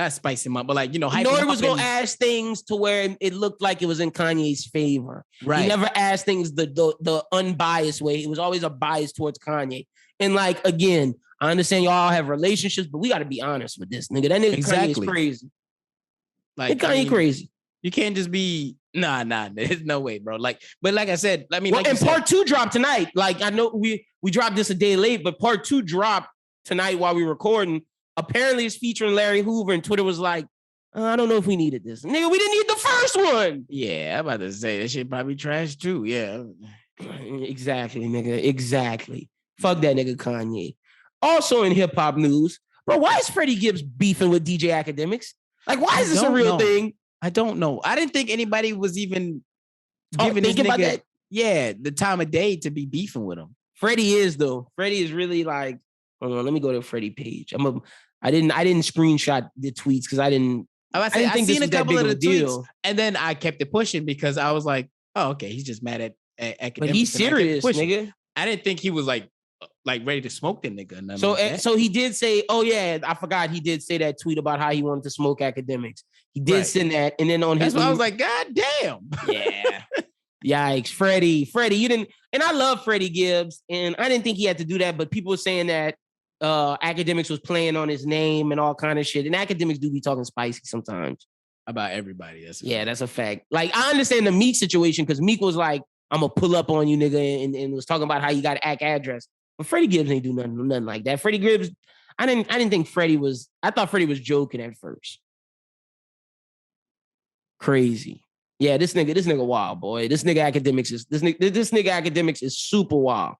spice him up. But like, Nori was gonna ask things to where it looked like it was in Kanye's favor. Right. He never asked things the unbiased way. It was always a bias towards Kanye. And like, again, I understand y'all have relationships, but we got to be honest with this nigga. That nigga Kanye is crazy. Like, Kanye crazy. You can't just be nah. There's no way, bro. Like, but like I said, I mean, and part 2 dropped tonight. Like, I know we dropped this a day late, but part 2 dropped tonight while we were recording. Apparently, it's featuring Larry Hoover, and Twitter was like, I don't know if we needed this, nigga. We didn't need the first one. Yeah, I'm about to say that shit probably trash too. Yeah, exactly, nigga. Exactly. Fuck that nigga Kanye. Also in hip hop news, bro, why is Freddie Gibbs beefing with DJ Academics? Like, why is this a real thing? I don't know. I didn't think anybody was even giving this nigga the time of day to be beefing with him. Freddie is though. Freddie is really like, hold on, let me go to Freddie page. I didn't screenshot the tweets because I didn't seen a couple of the tweets, and then I kept it pushing because I was like, oh, okay, he's just mad at Academics. But he's serious, nigga. I didn't think he was like ready to smoke the nigga. So he did say, oh yeah, I forgot he did say that tweet about how he wanted to smoke Academics. He did send that, and then on his, I was like, God damn, yeah, yikes, Freddie, you didn't. And I love Freddie Gibbs, and I didn't think he had to do that, but people were saying that Academics was playing on his name and all kind of shit. And Academics do be talking spicy sometimes about everybody. That's a fact. Like, I understand the Meek situation because Meek was like, I'm gonna pull up on you, nigga, and was talking about how you got ACK address. But Freddie Gibbs ain't do nothing like that. Freddie Gibbs, I didn't think Freddie was. I thought Freddie was joking at first. Crazy. Yeah, this nigga wild, boy. This nigga Academics is super wild.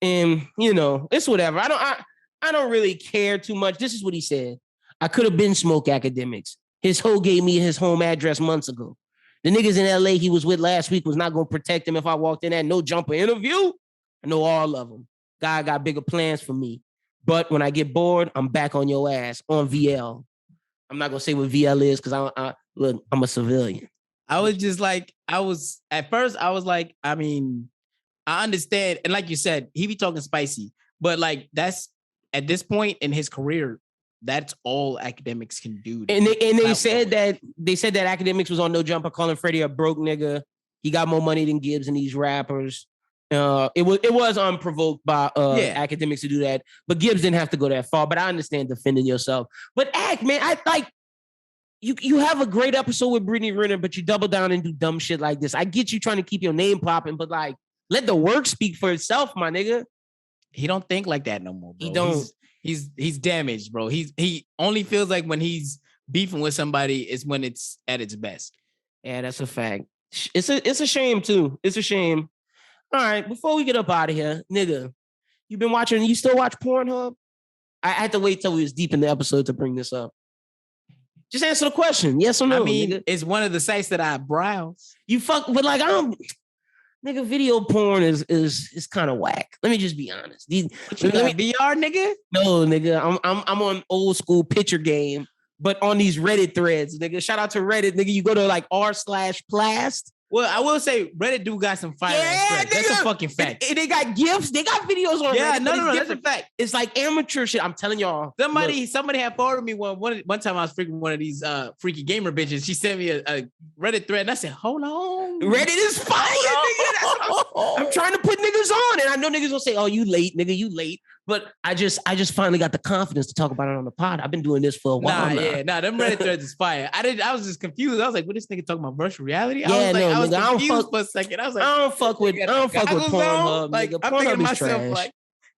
And it's whatever. I don't really care too much. This is what he said. I could have been smoke Academics. His hoe gave me his home address months ago. The niggas in LA he was with last week was not going to protect him if I walked in that no jumper interview. I know all of them. God got bigger plans for me. But when I get bored, I'm back on your ass on VL. I'm not going to say what VL is because look, I'm a civilian. At first, I was like, I mean, I understand. And like you said, he be talking spicy. But like, that's at this point in his career, that's all academics can do. And they said that academics was on no jumper calling Freddie a broke nigga. He got more money than Gibbs and these rappers. It was unprovoked by academics to do that, but Gibbs didn't have to go that far. But I understand defending yourself. But man, I like you have a great episode with Brittany Renner, but you double down and do dumb shit like this. I get you trying to keep your name popping, but like let the work speak for itself, my nigga. He don't think like that no more, bro. He don't. He's damaged, bro. He only feels like when he's beefing with somebody is when it's at its best. Yeah, that's a fact. It's a shame too. It's a shame. All right, before we get up out of here, nigga, you still watch Pornhub? I had to wait till we was deep in the episode to bring this up. Just answer the question, yes or no. I mean, nigga. It's one of the sites that I browse. You fuck, but like nigga, video porn is kind of whack. Let me just be honest. VR, nigga? No, nigga. I'm on old school picture game, but on these Reddit threads, nigga. Shout out to Reddit, nigga. You go to like r/plast. Well, I will say Reddit do got some fire. Yeah, that's a fucking fact. They got GIFs. They got videos on Reddit. Yeah, no, that's a fact. It's like amateur shit. I'm telling y'all. Somebody had forwarded me one time. I was freaking one of these freaky gamer bitches. She sent me a Reddit thread, and I said, "Hold on, Reddit is fire, nigga." I'm trying to put niggas on, and I know niggas will say, "Oh, you late, nigga, you late." But I just finally got the confidence to talk about it on the pod. I've been doing this for a while now. Them Reddit threads is fire. I was just confused. I was like, "What this nigga talking about virtual reality?" I was confused for a second. I was like, I don't fuck with Pornhub. Like, nigga. I'm thinking to myself, like,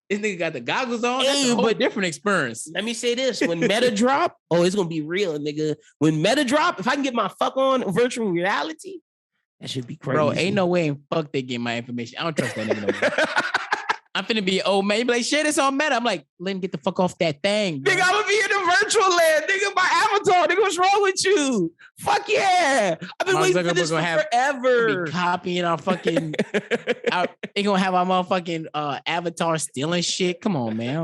this nigga got the goggles on. That's a whole different experience. Let me say this: when Meta drop, it's gonna be real, nigga. When Meta drop, if I can get my fuck on virtual reality, that should be crazy. Bro, ain't no way in fuck they get my information. I don't trust that nigga no more. I'm finna be old man. He be like, share this on Meta. I'm like, let him get the fuck off that thing. Bro. Nigga, I'm gonna be in the virtual land. Nigga, my avatar. Nigga, what's wrong with you? Fuck yeah. I've been waiting for this forever. Be copying our fucking they gonna have our motherfucking avatar stealing shit. Come on, man.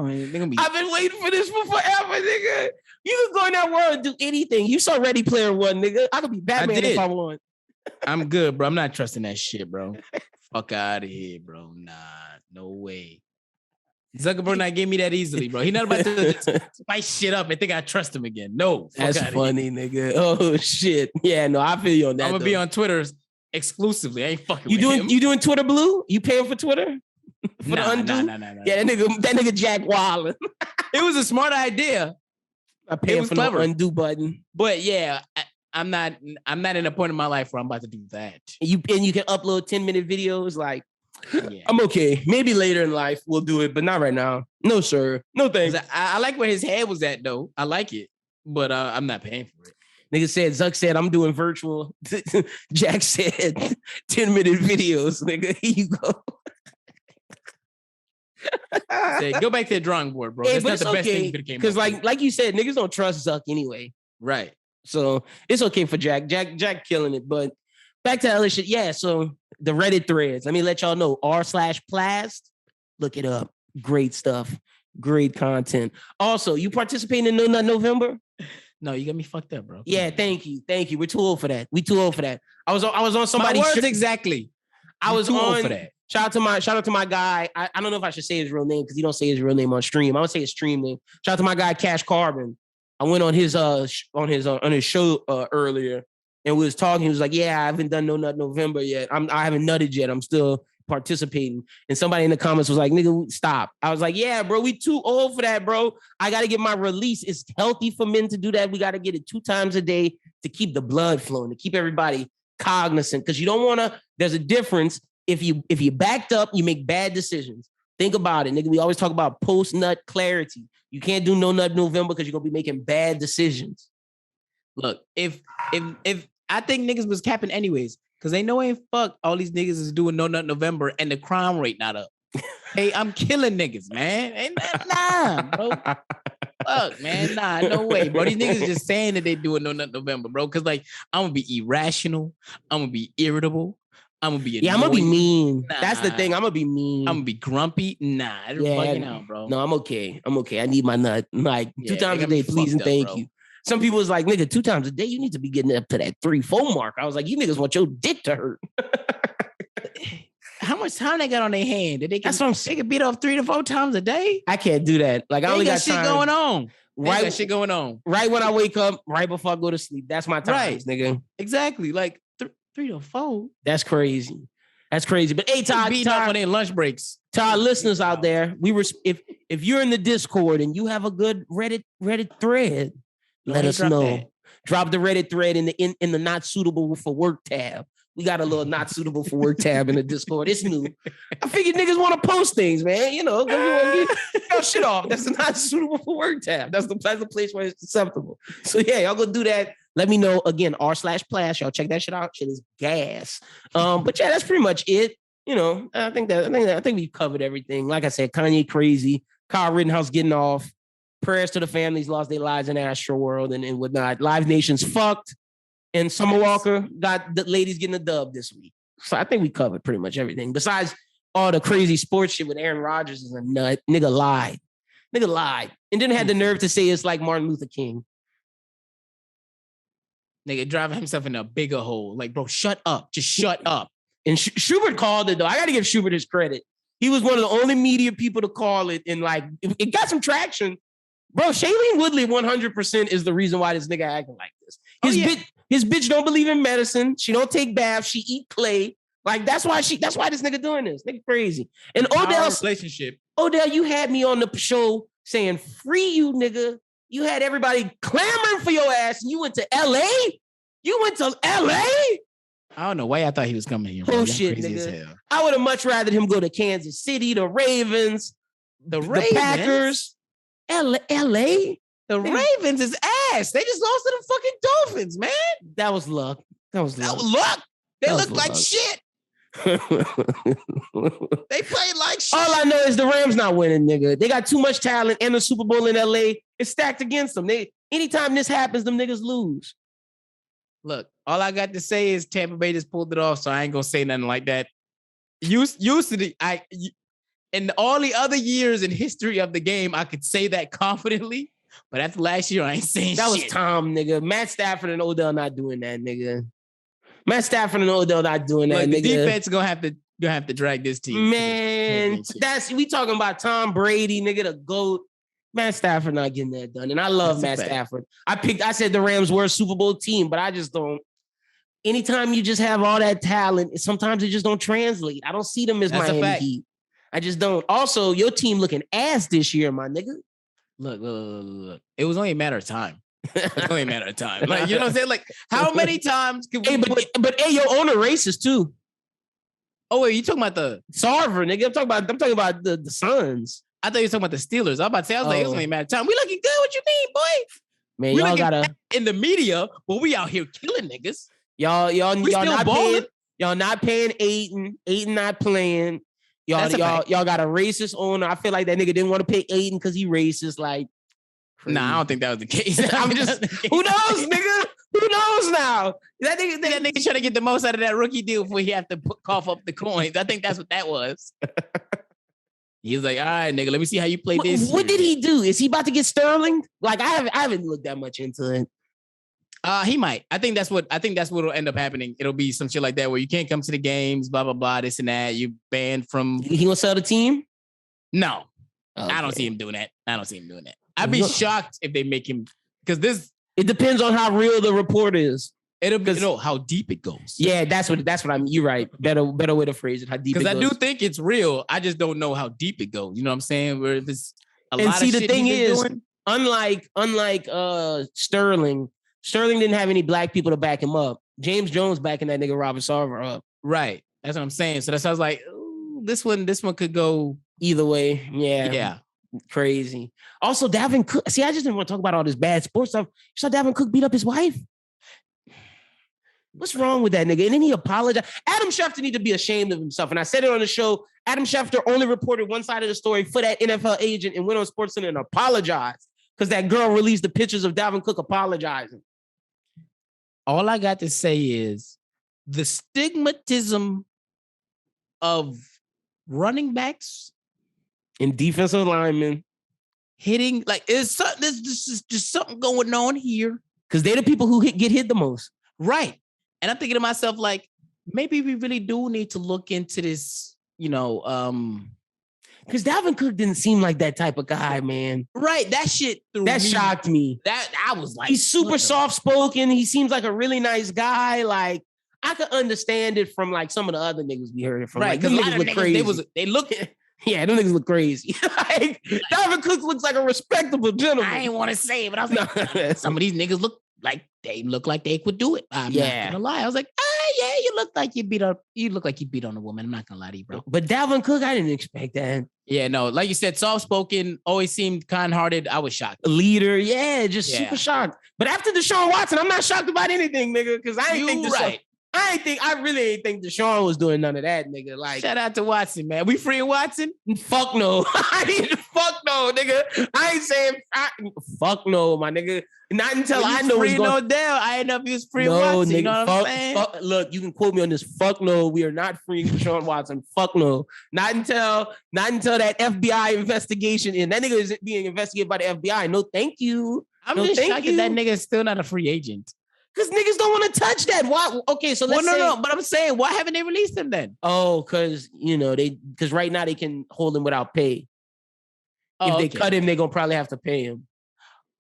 I've been waiting for this for forever, nigga. You can go in that world and do anything. You saw Ready Player One, nigga. I could be Batman if I want. I'm good, bro. I'm not trusting that shit, bro. Fuck out of here, bro. Nah, no way. Zuckerberg not give me that easily, bro. He not about to spice shit up and think I trust him again. No. That's funny, nigga. Oh, shit. Yeah, no, I feel you on that. I'm going to be on Twitter exclusively. I ain't fucking with him. You doing Twitter Blue? You paying for Twitter? For the undo? Nah. Yeah, that nigga Jack Wallen. It was a smart idea. I pay for the undo button. But yeah, I'm not in a point in my life where I'm about to do that. You can upload 10-minute videos. Like, yeah. I'm okay. Maybe later in life we'll do it, but not right now. No, sir. No thanks. I like where his head was at, though. I like it, but I'm not paying for it. Nigga said, Zuck said, I'm doing virtual. Jack said, 10-minute videos. Nigga, here you go. Say, go back to the drawing board, bro. That's not the best thing you could have came up with. Because like you said, niggas don't trust Zuck anyway. Right. So it's okay for Jack. Jack killing it. But back to other shit. Yeah, so the Reddit threads. Let me let y'all know. r/plast. Look it up. Great stuff. Great content. Also, you participating in No Nut November? No, you got me fucked up, bro. Yeah, thank you. We're too old for that. I was on somebody's words exactly. I was too old for that. Shout out to my guy. I don't know if I should say his real name because he don't say his real name on stream. I would say his stream name. Shout out to my guy Cash Carbon. I went on his show earlier and we was talking. He was like, "Yeah, I haven't done No Nut November yet. I haven't nutted yet. I'm still participating." And somebody in the comments was like, "Nigga, stop." I was like, "Yeah, bro, we too old for that, bro. I got to get my release. It's healthy for men to do that. We got to get it 2 times a day to keep the blood flowing, to keep everybody cognizant. Because you don't want to. There's a difference. If you backed up, you make bad decisions. Think about it, nigga. We always talk about post-nut clarity. You can't do No Nut November because you're gonna be making bad decisions. Look, if I think niggas was capping anyways, because they know ain't fuck all these niggas is doing No Nut November and the crime rate not up. Hey, I'm killing niggas, man. Ain't that nah, bro? fuck, man. Nah, no way, bro. These niggas just saying that they doing No Nut November, bro. Cause like I'm gonna be irrational. I'm gonna be irritable. I'm gonna be annoyed. Yeah, I'm gonna be mean. Nah. That's the thing. I'm gonna be mean. I'm gonna be grumpy. Nah, they're fucking out, bro. No, I'm okay. I need my nut like 2 times a day, please and thank you. Some people was like, nigga, 2 times a day, you need to be getting up to that 3-4 mark. I was like, you niggas want your dick to hurt. How much time they got on their hand? They can beat off 3 to 4 times a day? I can't do that. Like, I only got shit time. going on. Right, got shit going on. Right when I wake up, right before I go to sleep. That's my time, nigga. Exactly. Like 3 to 4. That's crazy. That's crazy. But hey, Todd, beating up on their lunch breaks. To our listeners out there, if you're in the Discord and you have a good Reddit thread, let us know. That. Drop the Reddit thread in the not suitable for work tab. We got a little not suitable for work tab in the Discord. It's new. I figured niggas want to post things, man. You know, get your shit off. That's the not suitable for work tab. That's the place where it's acceptable. So yeah, y'all go do that. Let me know again. r/Plash. Y'all check that shit out. Shit is gas. But yeah, that's pretty much it. You know, I think we've covered everything. Like I said, Kanye crazy. Kyle Rittenhouse getting off. Prayers to the families lost their lives in the Astro World and whatnot. Live Nation's fucked. And Summer Walker got the ladies getting a dub this week. So I think we covered pretty much everything. Besides all the crazy sports shit with Aaron Rodgers is a nut. Nigga lied. And then had the nerve to say it's like Martin Luther King. Nigga driving himself in a bigger hole. Like, bro, shut up. Just shut up. And Schubert called it, though. I got to give Schubert his credit. He was one of the only media people to call it. And like, it got some traction. Bro, Shailene Woodley 100% is the reason why this nigga acting like this. His bitch don't believe in medicine. She don't take baths. She eat clay. Like that's why this nigga doing this. Nigga crazy. And Odell's relationship. Odell, you had me on the show saying free you, nigga. You had everybody clamoring for your ass, and you went to LA. I don't know why I thought he was coming here. Bullshit, nigga. I would have much rather him go to Kansas City, the Ravens, the Packers, LA. The Ravens is ass. They just lost to the fucking Dolphins, man. That was luck. They look like shit. They played like shit. All I know is the Rams not winning, nigga. They got too much talent, and the Super Bowl in LA is stacked against them. Anytime this happens, them niggas lose. Look, all I got to say is Tampa Bay just pulled it off, so I ain't gonna say nothing like that. In all the other years in history of the game, I could say that confidently. But after last year, I ain't saying that shit. Was Tom, nigga. Matt Stafford and Odell not doing that, nigga. The defense gonna have to drag this team. Man, we talking about Tom Brady, nigga, the GOAT. Matt Stafford not getting that done. And I love Matt Stafford. I said the Rams were a Super Bowl team, but I just don't. Anytime you just have all that talent, sometimes it just don't translate. I don't see them as Miami Heat. I just don't. Also, your team looking ass this year, my nigga. Look. It was only a matter of time. Like, you know what I'm saying? Like, how many times can we... But your owner racist, too. Oh, wait, you talking about the... Sarver, nigga. I'm talking about the Suns. I thought you were talking about the Steelers. I was about to say, like, it was only a matter of time. We looking good. What you mean, boy? Man, y'all gotta... In the media, but we out here killing niggas. Y'all not paying Ayton. Ayton not playing. Y'all got a racist owner. I feel like that nigga didn't want to pay Ayton because he racist. Like, crazy. Nah, I don't think that was the case. I'm just, who knows, nigga? Who knows now? That nigga trying to get the most out of that rookie deal before he have to cough up the coins. I think that's what that was. He was like, all right, nigga, let me see how you play this. What did he do? Is he about to get Sterling? Like, I haven't looked that much into it. He might. I think that's what'll end up happening. It'll be some shit like that where you can't come to the games, blah, blah, blah, this and that. You banned from... He gonna sell the team? No. Okay. I don't see him doing that. I'd be shocked if they make him... Because this... It depends on how real the report is. It'll be how deep it goes. Yeah, that's what I'm... You're right. Better way to phrase it. How deep it goes. Because I do think it's real. I just don't know how deep it goes. You know what I'm saying? Where if it's a lot of shit the thing is, unlike Sterling didn't have any black people to back him up. James Jones backing that nigga Robert Sarver up. Right. That's what I'm saying. So that sounds like this one could go either way. Yeah. Yeah. Crazy. Also, Dalvin Cook. See, I just didn't want to talk about all this bad sports stuff. You saw Dalvin Cook beat up his wife. What's wrong with that nigga? And then he apologized. Adam Schefter need to be ashamed of himself. And I said it on the show. Adam Schefter only reported one side of the story for that NFL agent and went on SportsCenter and apologized. because that girl released the pictures of Dalvin Cook apologizing. All I got to say is the stigmatism of running backs and defensive linemen hitting, like, there's just something going on here. Because they're the people who get hit the most. Right. And I'm thinking to myself, like, maybe we really do need to look into this, because Dalvin Cook didn't seem like that type of guy, man. Right. That shit shocked me. I was like, he's super soft-spoken. He seems like a really nice guy. Like, I could understand it from like some of the other niggas we heard it from. Right. Because like, them niggas look crazy. They look. Yeah, them niggas look crazy. Like, Dalvin Cook looks like a respectable gentleman. I ain't want to say it, but I was like, some of these niggas look like they could do it. I'm not gonna lie. I was like, yeah, you look like you beat on a woman. I'm not gonna lie to you, bro. But Dalvin Cook, I didn't expect that. Yeah, no, like you said, soft-spoken, always seemed kind-hearted. I was shocked. A leader, super shocked. But after Deshaun Watson, I'm not shocked about anything, nigga, because I really ain't think Deshaun was doing none of that, nigga. Like, shout out to Watson, man. We free Watson? Fuck no. Fuck no, nigga. I ain't saying fuck no, my nigga. Not until I know free no Dell. I ain't know if he was free Watson. Nigga, you know what I'm saying? Look, you can quote me on this. Fuck no, we are not freeing Deshaun Watson. Fuck no. Not until that FBI investigation and that nigga is being investigated by the FBI. No, thank you. I'm just shocked that nigga is still not a free agent. Because niggas don't want to touch that. Why? Okay, so let's say... No, but I'm saying, why haven't they released him then? Oh, because, because right now they can hold him without pay. If they cut him, they're going to probably have to pay him.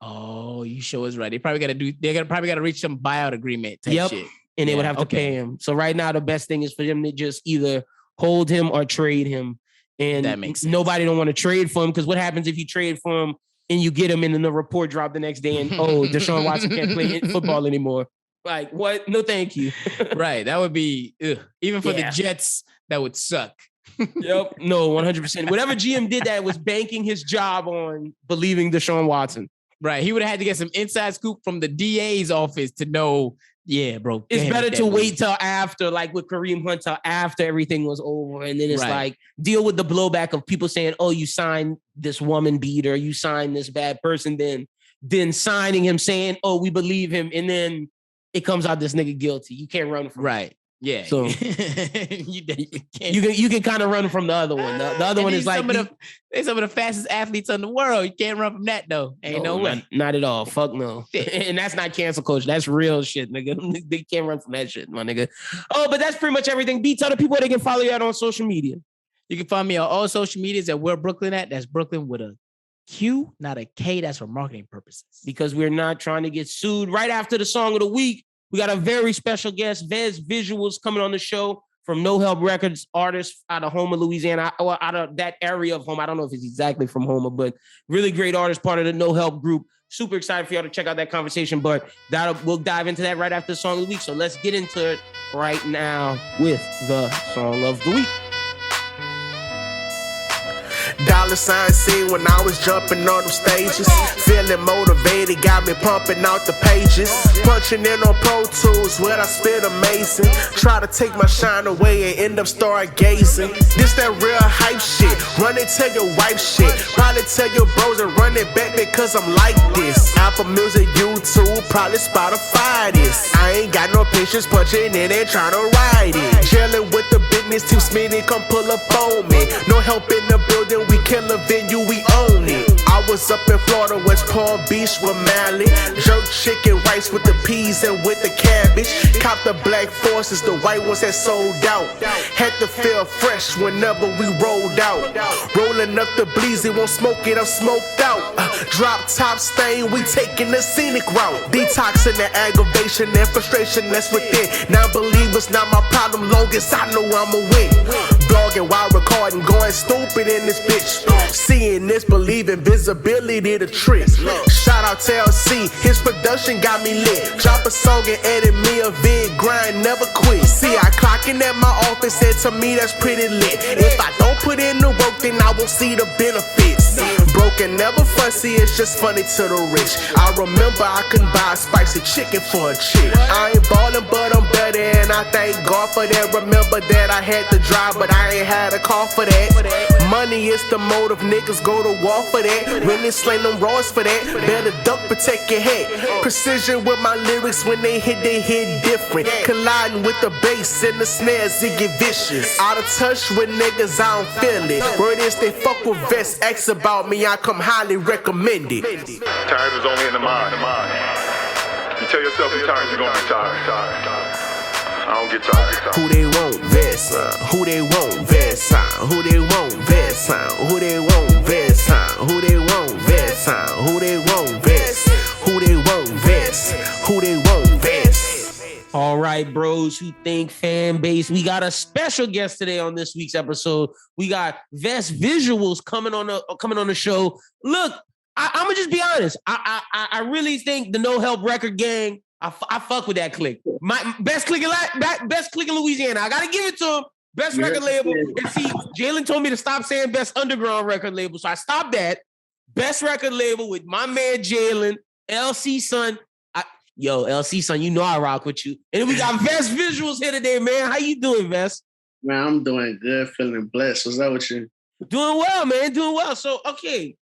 Oh, you sure is right. They're probably got to reach some buyout agreement type shit. And they would have to pay him. So right now, the best thing is for them to just either hold him or trade him. And that makes sense. Nobody don't want to trade for him, because what happens if you trade for him and you get him and then the report drop the next day and, Deshaun Watson can't play football anymore. Like, what? No, thank you. Right. That would be, even for the Jets, that would suck. Yep. No, 100%. Whatever GM did that was banking his job on believing Deshaun Watson. Right. He would have had to get some inside scoop from the DA's office to know, yeah, bro. It's better to wait till after, like with Kareem Hunt, till after everything was over. And then it's like, deal with the blowback of people saying, oh, you signed this woman beater, you signed this bad person, then signing him saying, oh, we believe him. And then it comes out this nigga guilty. You can't run from it. Yeah. So you can kind of run from the other one. The other one is like they're some of the fastest athletes in the world. You can't run from that though. Ain't no way. Not at all. Fuck no. And that's not cancel culture. That's real shit, nigga. They can't run from that shit, my nigga. Oh, but that's pretty much everything. B, tell the people they can follow you out on social media. You can find me on all social medias at Where Brooklyn At. That's Brooklyn with a Q, not a K. That's for marketing purposes. Because we're not trying to get sued. Right after the song of the week, we got a very special guest, Ves Visuals, coming on the show from No Help Records, artist out of Houma, Louisiana, or out of that area of Houma. I don't know if it's exactly from Houma, but really great artist, part of the No Help group. Super excited for y'all to check out that conversation, but we'll dive into that right after the song of the week. So let's get into it right now with the song of the week. $sign scene when I was jumping on them stages. Feeling motivated, got me pumping out the pages. Punching in on Pro Tools, where I spit amazing. Try to take my shine away and end up stargazing. This that real hype shit. Run it, tell your wife shit. Probably tell your bros and run it back because I'm like this. Apple Music, YouTube, probably Spotify this. I ain't got no patience punching in and trying to ride it. Chilling with the business team, Smitty come pull up on me. No help in the building, we kill a venue, we own it. I was up in Florida, West Palm Beach with Mally. Jerk chicken rice with the peas and with the cabbage. Cop the black forces, the white ones that sold out. Had to feel fresh whenever we rolled out. Rolling up the bleezy, won't smoke it, I'm smoked out. Drop top stain, we taking the scenic route. Detoxing the aggravation and frustration that's within. Now believe it's not my problem, long as I know I'ma win. Blogging while recording, going stupid in this bitch. Seeing this, believing visibility the trick. Shout out to LC, his production got me lit. Drop a song and edit me a vid, grind, never quit. See, I clocking at my office, and to me that's pretty lit. If I don't put in the work, then I won't see the benefits. Broke and never fussy, it's just funny to the rich. I remember I couldn't buy a spicy chicken for a chick. I ain't ballin', but I'm better, and I thank God for that. Remember that I had to drive, but I ain't had a car for that. Money is the motive, niggas go to war for that. Really slang them raws for that. Better duck, protect your head. Precision with my lyrics, when they hit different. Colliding with the bass and the snares, it get vicious. Out of touch with niggas, I don't feel it. Word is they fuck with Ves, X about me, I come highly recommended. Time is only in the mind. You tell yourself you're tired, you're gonna be tired. I don't get tired. Who they want, Ves? Who they want, Ves? Who they want, Ves? Who they want, Ves? Who they want, Ves? Who they want, Ves? Who they want, Ves? Who they want, Ves? All right, bros who think fan base. We got a special guest today on this week's episode. We got Ves Visuals coming on the show. Look, I'm gonna just be honest. I really think the No Help Record Gang. I fuck with that clique. My best clique in Louisiana. I gotta give it to him. Best record label. And see, Jalen told me to stop saying best underground record label, so I stopped that. Best record label with my man Jalen, LC Son. LC Son, you know I rock with you. And then we got Ves Visuals here today, man. How you doing, Ves? Man, I'm doing good, feeling blessed. What's up with you? Doing well, man. Doing well. So, okay,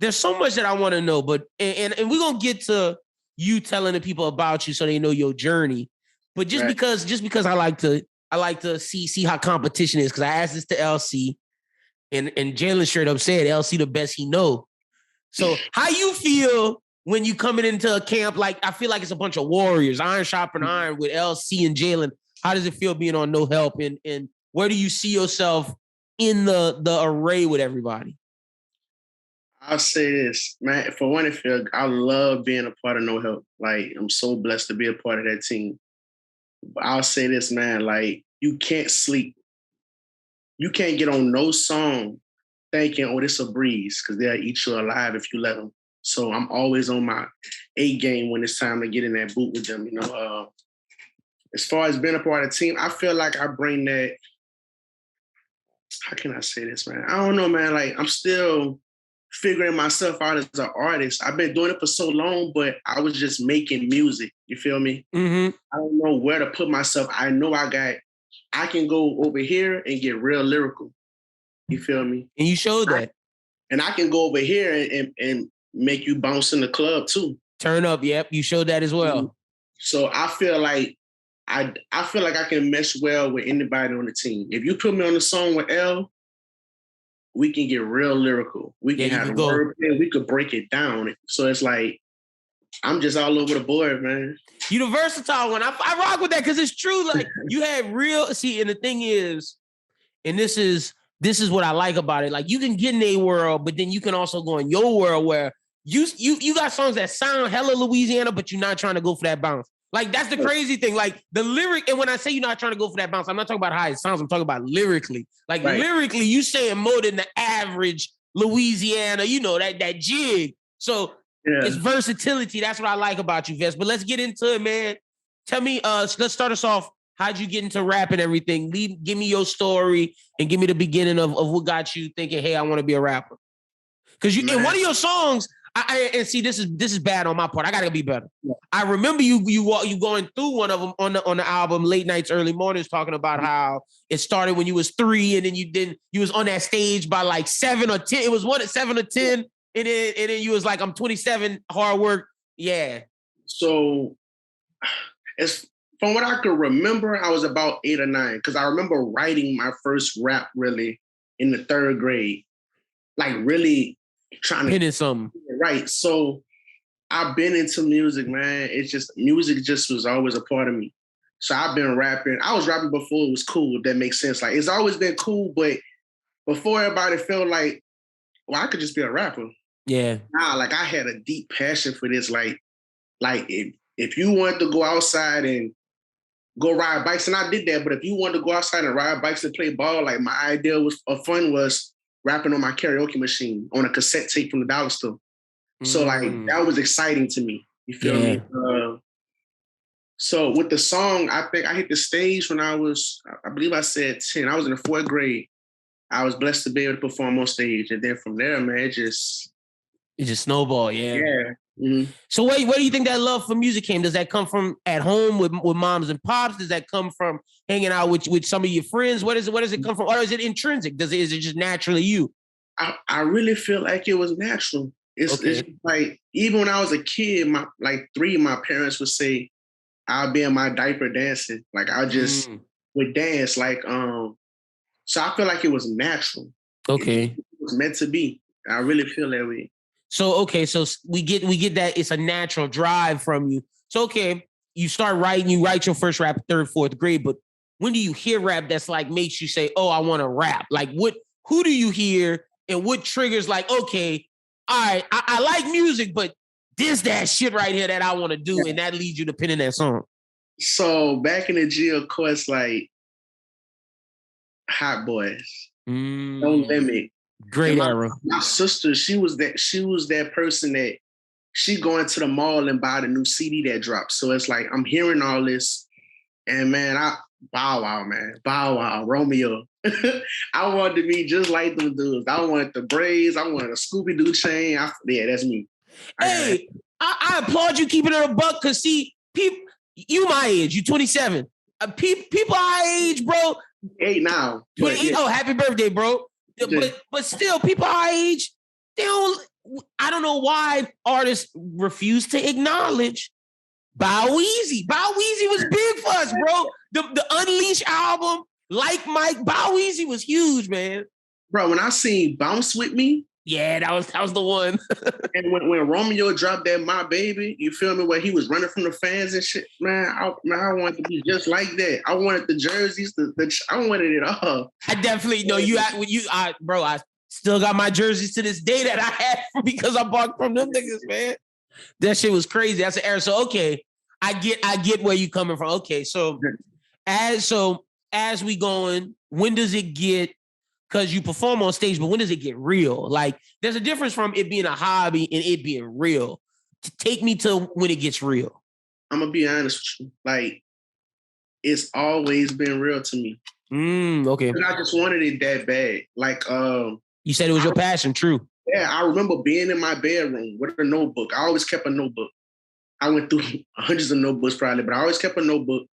there's so much that I want to know, but and we're gonna get to you telling the people about you so they know your journey. But just because I like to see how competition is, because I asked this to LC, and Jalen straight up said LC the best he know. So how you feel when you coming into a camp? Like, I feel like it's a bunch of warriors, iron sharpening iron with LC and Jalen. How does it feel being on No Help? And where do you see yourself in the array with everybody? I'll say this, man. For one, I love being a part of No Help. Like, I'm so blessed to be a part of that team. But I'll say this, man. Like, you can't sleep. You can't get on no song thinking, oh, this a breeze, because they'll eat you alive if you let them. So I'm always on my A game when it's time to get in that boot with them. You know, as far as being a part of the team, I feel like I bring that. How can I say this, man? I don't know, man. Like, I'm still figuring myself out as an artist. I've been doing it for so long, but I was just making music. You feel me? Mm-hmm. I don't know where to put myself. I know I can go over here and get real lyrical. You feel me? And you showed that. And I can go over here and make you bounce in the club too. Turn up, yep. You showed that as well. So I feel like I can mesh well with anybody on the team. If you put me on a song with L, we can get real lyrical. We can have a wordplay. We could break it down. So it's like, I'm just all over the board, man. You the versatile one. I rock with that because it's true. Like, you had real, see, and the thing is, and this is what I like about it. Like, you can get in a world, but then you can also go in your world where you got songs that sound hella Louisiana, but you're not trying to go for that bounce. Like, that's the crazy thing. Like, the lyric, and when I say you're not trying to go for that bounce, I'm not talking about how it sounds. I'm talking about lyrically. Like, lyrically, you saying more than the average Louisiana, you know, that jig. So it's versatility. That's what I like about you, Ves. But let's get into it, man. Tell me, let's start us off. How'd you get into rap and everything? Give me your story and give me the beginning of what got you thinking, hey, I want to be a rapper. Because in one of your songs, and see, this is bad on my part. I gotta be better. Yeah. I remember you going through one of them on the album Late Nights, Early Mornings, talking about how it started when you was 3, and then you was on that stage by like 7 or 10. It was one at 7 or 10, and then you was like, I'm 27, hard work. Yeah. So it's from what I could remember, I was about 8 or 9, because I remember writing my first rap really in the 3rd grade, like really trying to hit something. Right. So I've been into music, man. It's just music just was always a part of me. So I've been rapping. I was rapping before it was cool, if that makes sense. Like, it's always been cool, but before everybody felt like, well, I could just be a rapper. Yeah. Nah, like I had a deep passion for this. Like if you wanted to go outside and go ride bikes, and I did that, but if you wanted to go outside and ride bikes and play ball, like my idea of fun was rapping on my karaoke machine on a cassette tape from the dollar store. So like that was exciting to me. You feel me? So with the song, I think I hit the stage when I believe I said 10. I was in the 4th grade. I was blessed to be able to perform on stage. And then from there, man, it just snowballed. Yeah. Yeah. Mm-hmm. So where do you think that love for music came? Does that come from at home with moms and pops? Does that come from hanging out with some of your friends? Where does it come from? Or is it intrinsic? Is it just naturally you? I really feel like it was natural. It's like, even when I was a kid, three of my parents would say, I'll be in my diaper dancing. Like I just would dance. Like, so I feel like it was natural. Okay. It was meant to be. I really feel that way. So we get that it's a natural drive from you. So you start writing, you write your first rap 3rd, 4th grade, but when do you hear rap that's like makes you say, oh, I want to rap? Like who do you hear and what triggers like, okay, all right, I like music, but this that shit right here that I want to do, and that leads you to penning that song? So back in the G, of course, like Hot Boys, No Limit. Great era. My sister, she was that person that she going to the mall and buy the new CD that dropped. So it's like I'm hearing all this, and man, Bow Wow, Romeo. I wanted to be just like them dudes. I wanted the braids. I wanted a Scooby-Doo chain. That's me. Hey, I applaud you keeping it a buck, because see, people, you my age, you 27. People our age, bro. 8 now. 28. Oh, happy birthday, bro. But still, people our age, I don't know why artists refuse to acknowledge Bow Weezy. Bow Weezy was big for us, bro. The Unleash album, like Mike, Bow Weezy was huge, man. Bro, when I seen Bounce With Me. Yeah, that was the one. And when Romeo dropped that My Baby, you feel me, where he was running from the fans and shit, man, I wanted to be just like that. I wanted the jerseys, I wanted it all. I definitely know bro, I still got my jerseys to this day that I had because I bought from them niggas, man. That shit was crazy. That's an era. So I get where you coming from. Okay, so as we going, when does it get? Because you perform on stage, but when does it get real? Like, there's a difference from it being a hobby and it being real. Take me to when it gets real. I'm gonna be honest with you. Like, it's always been real to me. Okay. I just wanted it that bad. Like, you said it was your passion, true. Yeah, I remember being in my bedroom with a notebook. I always kept a notebook. I went through hundreds of notebooks probably, but I always kept a notebook.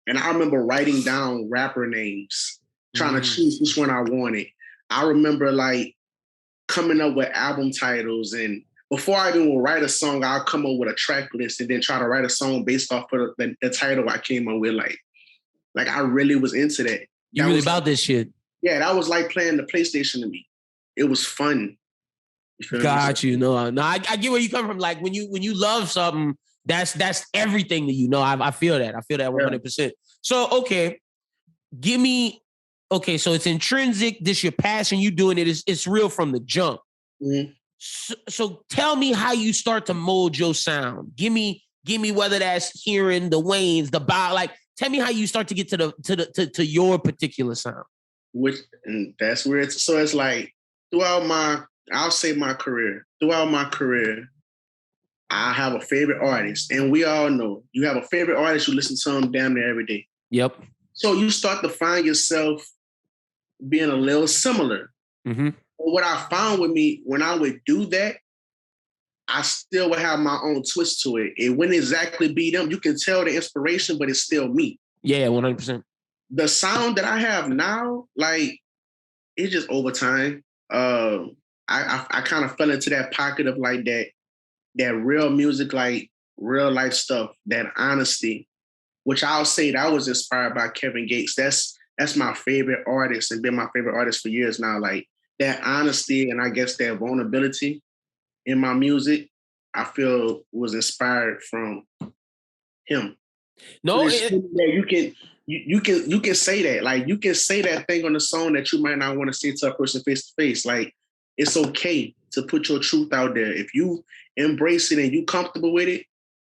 And I remember writing down rapper names, trying to choose which one I wanted. I remember like coming up with album titles, and before I even would write a song, I'll come up with a track list and then try to write a song based off of the title I came up with. Like I really was into that. You really about this shit? Yeah, that was like playing the PlayStation to me. It was fun. Got you. No, I get where you come from. Like when you love something, that's everything to you. No, I feel that. I feel that 100%. So give me. Okay, so it's intrinsic. This your passion. You doing it. It's real from the jump. Mm-hmm. So tell me how you start to mold your sound. Give me whether that's hearing the Waynes, the Bow. Like, tell me how you start to get to your particular sound. And that's where it's. So it's like throughout my career, I have a favorite artist, and we all know you have a favorite artist. You listen to them damn near every day. Yep. So you start to find yourself being a little similar. Mm-hmm. What I found with me, when I would do that, I still would have my own twist to it. It wouldn't exactly be them. You can tell the inspiration, but it's still me. Yeah, 100%. The sound that I have now, like, it's just over time. I kind of fell into that pocket of like that real music, like real life stuff, that honesty, which I'll say that was inspired by Kevin Gates. That's my favorite artist and been my favorite artist for years now. Like that honesty and I guess that vulnerability in my music, I feel was inspired from him. No, you can say that. Like you can say that thing on the song that you might not want to say to a person face to face. Like it's okay to put your truth out there. If you embrace it and you comfortable with it,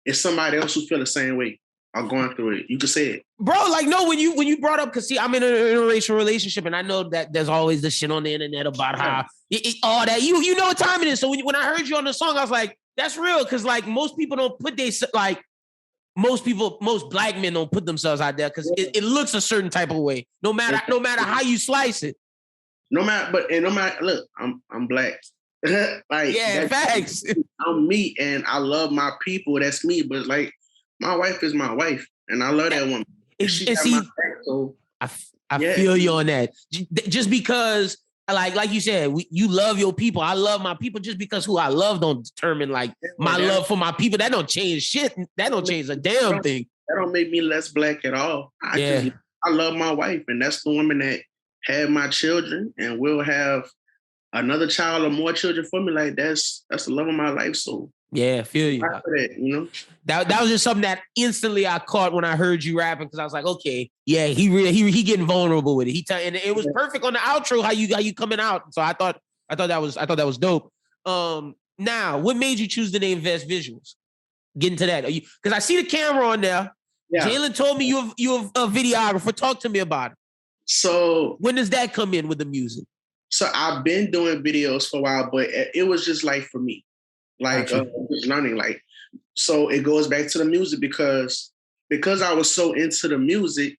it's somebody else who feel the same way or going through it. You can say it. Bro, like, no, when you brought up, because see, I'm in an interracial relationship and I know that there's always this shit on the internet about how all that. You know what time it is. So when I heard you on the song, I was like, that's real. Because like most people don't put most black men don't put themselves out there because it looks a certain type of way, no matter how you slice it. no matter, look, I'm black. Like, yeah, facts. I'm me, and I love my people. That's me. But like, my wife is my wife, and I love that woman. She got my back, so I feel you on that. Just because, like you said, you love your people. I love my people. Just because who I love don't determine like my love for my people. That don't change shit. That don't change a damn thing. That don't make me less black at all. I love my wife, and that's the woman that had my children, and will have another child or more children for me. Like that's the love of my life. So yeah, I feel you. That, you know, that was just something that instantly I caught when I heard you rapping, because I was like, okay, yeah, he getting vulnerable with it. And it was perfect on the outro how you coming out. So I thought that was dope. Now, what made you choose the name Ves Visuals? Get into that. Because I see the camera on there. Yeah. Jalen told me you're a videographer. Talk to me about it. So when does that come in with the music? So I've been doing videos for a while, but it was just like for me, like just learning. Like, so it goes back to the music because I was so into the music,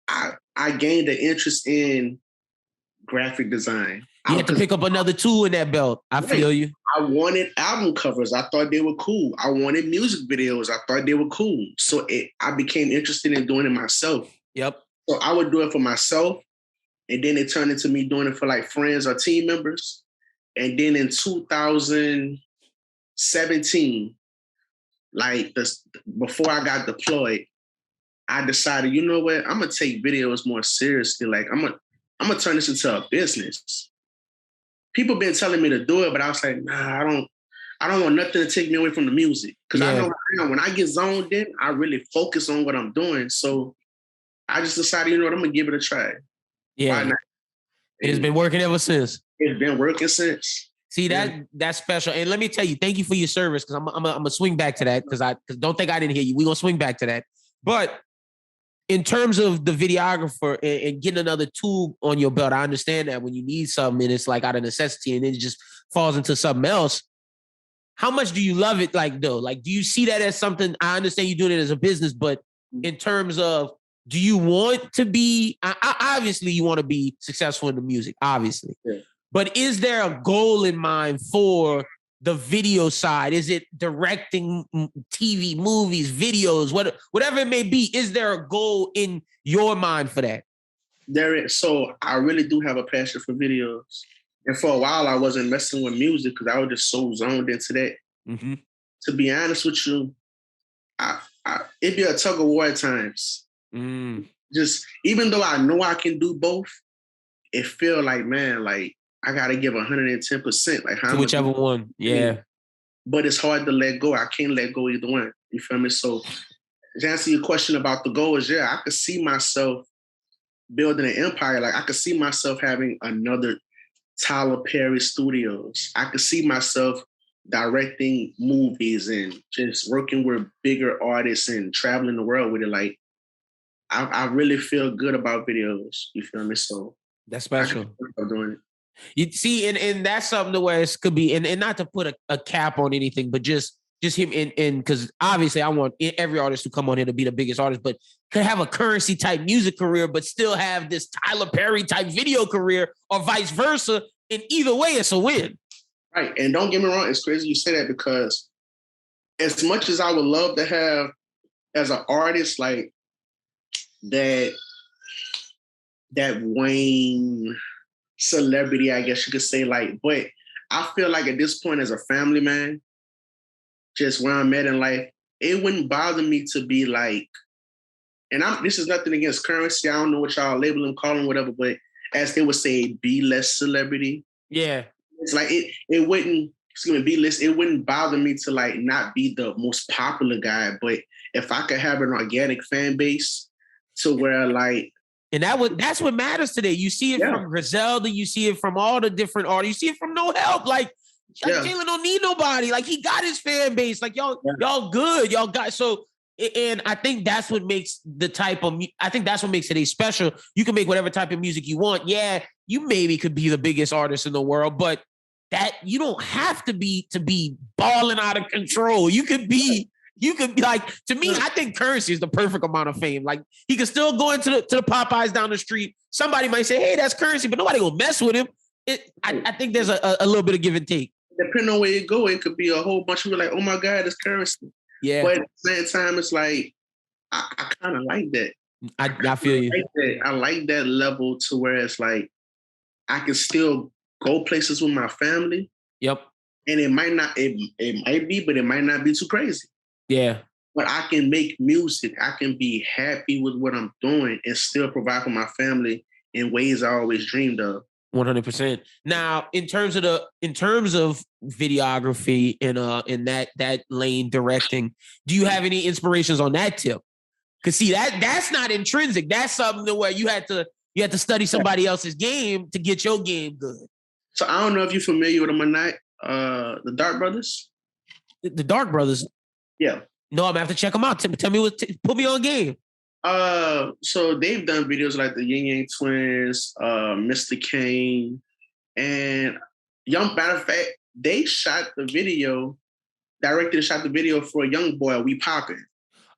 I gained an interest in graphic design. You had to pick up another tool in that belt. I feel you. I wanted album covers. I thought they were cool. I wanted music videos. I thought they were cool. So I became interested in doing it myself. Yep. So I would do it for myself. And then it turned into me doing it for like friends or team members. And then in 2017, like before I got deployed, I decided, you know what, I'm gonna take videos more seriously. Like I'm gonna turn this into a business. People been telling me to do it, but I was like, nah, I don't want nothing to take me away from the music. Because I know when I get zoned in, I really focus on what I'm doing. So I just decided, you know what, I'm gonna give it a try. Yeah, it has been working ever since. It's been working since. See, that's special. And let me tell you, thank you for your service, because I'm gonna swing back to that, because don't think I didn't hear you. We're gonna swing back to that. But in terms of the videographer and getting another tool on your belt, I understand that when you need something and it's like out of necessity and then it just falls into something else. How much do you love it, like, though? Like, do you see that as something? I understand you're doing it as a business, but in terms of, do you want to be, obviously you want to be successful in the music, obviously. Yeah. But is there a goal in mind for the video side? Is it directing TV, movies, videos, whatever it may be? Is there a goal in your mind for that? There is. So I really do have a passion for videos. And for a while, I wasn't messing with music because I was just so zoned into that. Mm-hmm. To be honest with you, it'd be a tug of war at times. Just even though I know I can do both, it feel like, man, like I gotta give 110%. Like to whichever one, yeah. But it's hard to let go. I can't let go either one. You feel me? So to answer your question about the goals, yeah, I could see myself building an empire. Like I could see myself having another Tyler Perry Studios. I could see myself directing movies and just working with bigger artists and traveling the world with it. Like I really feel good about videos. You feel me? So that's special. I'm doing it. You see, and that's something to where it could be, and not to put a cap on anything, but just him in because obviously I want every artist to come on here to be the biggest artist, but could have a currency type music career, but still have this Tyler Perry type video career, or vice versa. And either way, it's a win. Right. And don't get me wrong, it's crazy you say that, because as much as I would love to have as an artist like that Wayne celebrity, I guess you could say, like, but I feel like at this point as a family man, just where I'm at in life, it wouldn't bother me to be like, and this is nothing against currency, I don't know what y'all label them, call them, whatever, but as they would say, be less celebrity. Yeah. It's like it wouldn't, be less, it wouldn't bother me to like not be the most popular guy, but if I could have an organic fan base to where like, and that's what matters today. You see it from Griselda, you see it from all the different artists, you see it from No Help. Like Jalen don't need nobody. Like he got his fan base. Like y'all good. Y'all got so. And I think that's what makes what makes today special. You can make whatever type of music you want. Yeah, you maybe could be the biggest artist in the world, but that you don't have to be balling out of control. You could be You could be like, to me, I think Currency is the perfect amount of fame. Like he could still go into the Popeyes down the street. Somebody might say, hey, that's Currency, but nobody will mess with him. I think there's a little bit of give and take. Depending on where you go, it could be a whole bunch of people like, oh my God, it's Currency. Yeah. But at the same time, it's like, I kind of like that. I feel you. I like that level to where it's like, I can still go places with my family. Yep. And it might be, but it might not be too crazy. Yeah. But I can make music. I can be happy with what I'm doing and still provide for my family in ways I always dreamed of. 100%. Now, in terms of videography and in that lane directing, do you have any inspirations on that tip? Because see, that's not intrinsic. That's something where you had to study somebody else's game to get your game good. So I don't know if you're familiar with them or not. The Dark Brothers. The Dark Brothers. Yeah. No, I'm gonna have to check them out. Tell me put me on game. So they've done videos like the Yin Yang Twins, Mr. Kane, and matter of fact, they directed and shot the video for a Young Boy, We Poppin'.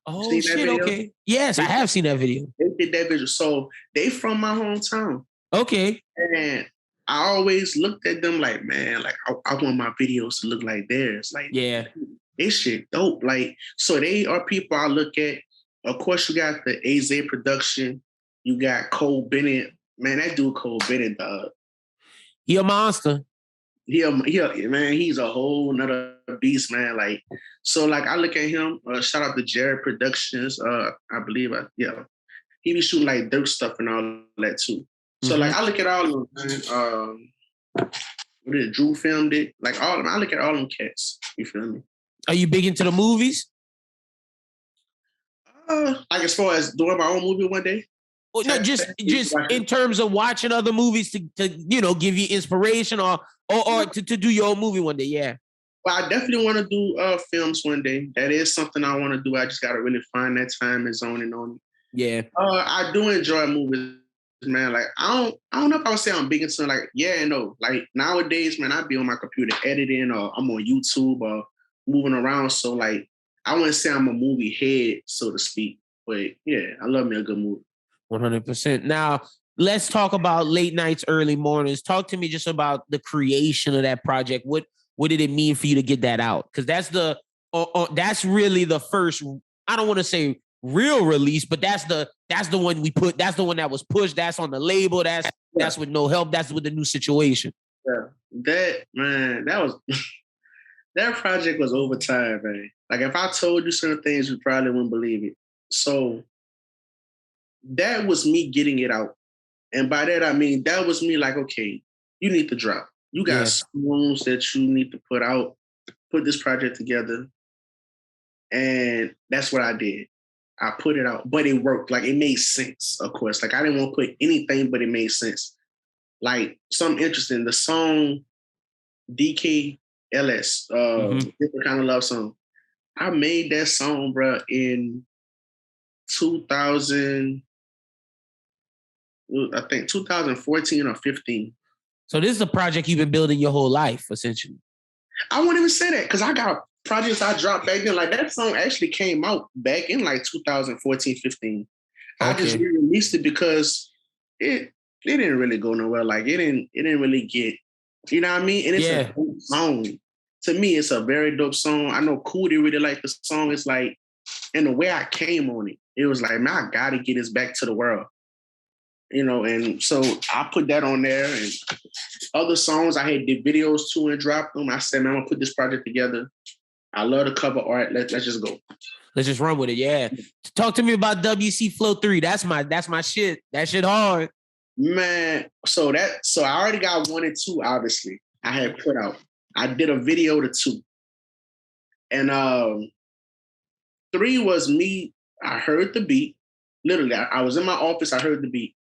Oh shit! Okay, yes, I have seen that video. They did that video, so they from my hometown. Okay, and I always looked at them like, man, like I want my videos to look like theirs. Like, yeah, this shit dope. Like, so they are people I look at. Of course, you got the AZ production. You got Cole Bennett. Man, that dude Cole Bennett, dog. He a monster. Man, he's a whole nother beast, man. Like, so like I look at him, shout out to Jared Productions. I believe he be shooting like dope stuff and all that too. So like I look at all of them, man. Drew filmed it. Like all of them. I look at all them cats. You feel me? Are you big into the movies? Like as far as doing my own movie one day? Well, no, just in terms of watching other movies to give you inspiration or to do your own movie one day. Yeah. Well, I definitely want to do films one day. That is something I want to do. I just got to really find that time and zoning on it. Yeah. I do enjoy movies, man. Like I don't know if I would say I'm big into like and no. Like nowadays, man, I'd be on my computer editing or I'm on YouTube or moving around. So like I wouldn't say I'm a movie head, so to speak. But yeah, I love me a good movie. 100%. Now, let's talk about late nights, early mornings. Talk to me just about the creation of that project. What did it mean for you to get that out? Because that's really the first, I don't want to say real release, but that's the one we put, that's the one that was pushed. That's on the label. That's with no help. That's with the new situation. Yeah. That project was over time, man. Like if I told you certain things, you probably wouldn't believe it. So that was me getting it out. And by that, I mean, that was me like, okay, you need to drop. You got songs that you need to put out, put this project together. And that's what I did. I put it out, but it worked. Like it made sense, of course. Like I didn't want to put anything, but it made sense. Like something interesting, the song DKLS, Different Kind of Love Song. I made that song, bro, in 2014 or 15. So this is a project you've been building your whole life, essentially. I wouldn't even say that because I got projects I dropped back then. Like that song actually came out back in like 2014, 15. Okay. I just re-released it because it didn't really go nowhere. Like it didn't really get, you know what I mean? And it's a dope song. To me, it's a very dope song. I know Cootie really liked the song. It's like, and the way I came on it, it was like, man, I gotta get this back to the world. You know, and so I put that on there and other songs I did videos too and dropped them. I said, man, I'm gonna put this project together. I love the cover art. Let's just go. Let's just run with it. Yeah. Talk to me about WC Flow 3. That's my shit. That shit hard. Man, so I already got 1 and 2, obviously. I had put out. I did a video to 2. And 3 was me. I heard the beat. Literally, I was in my office. I heard the beat.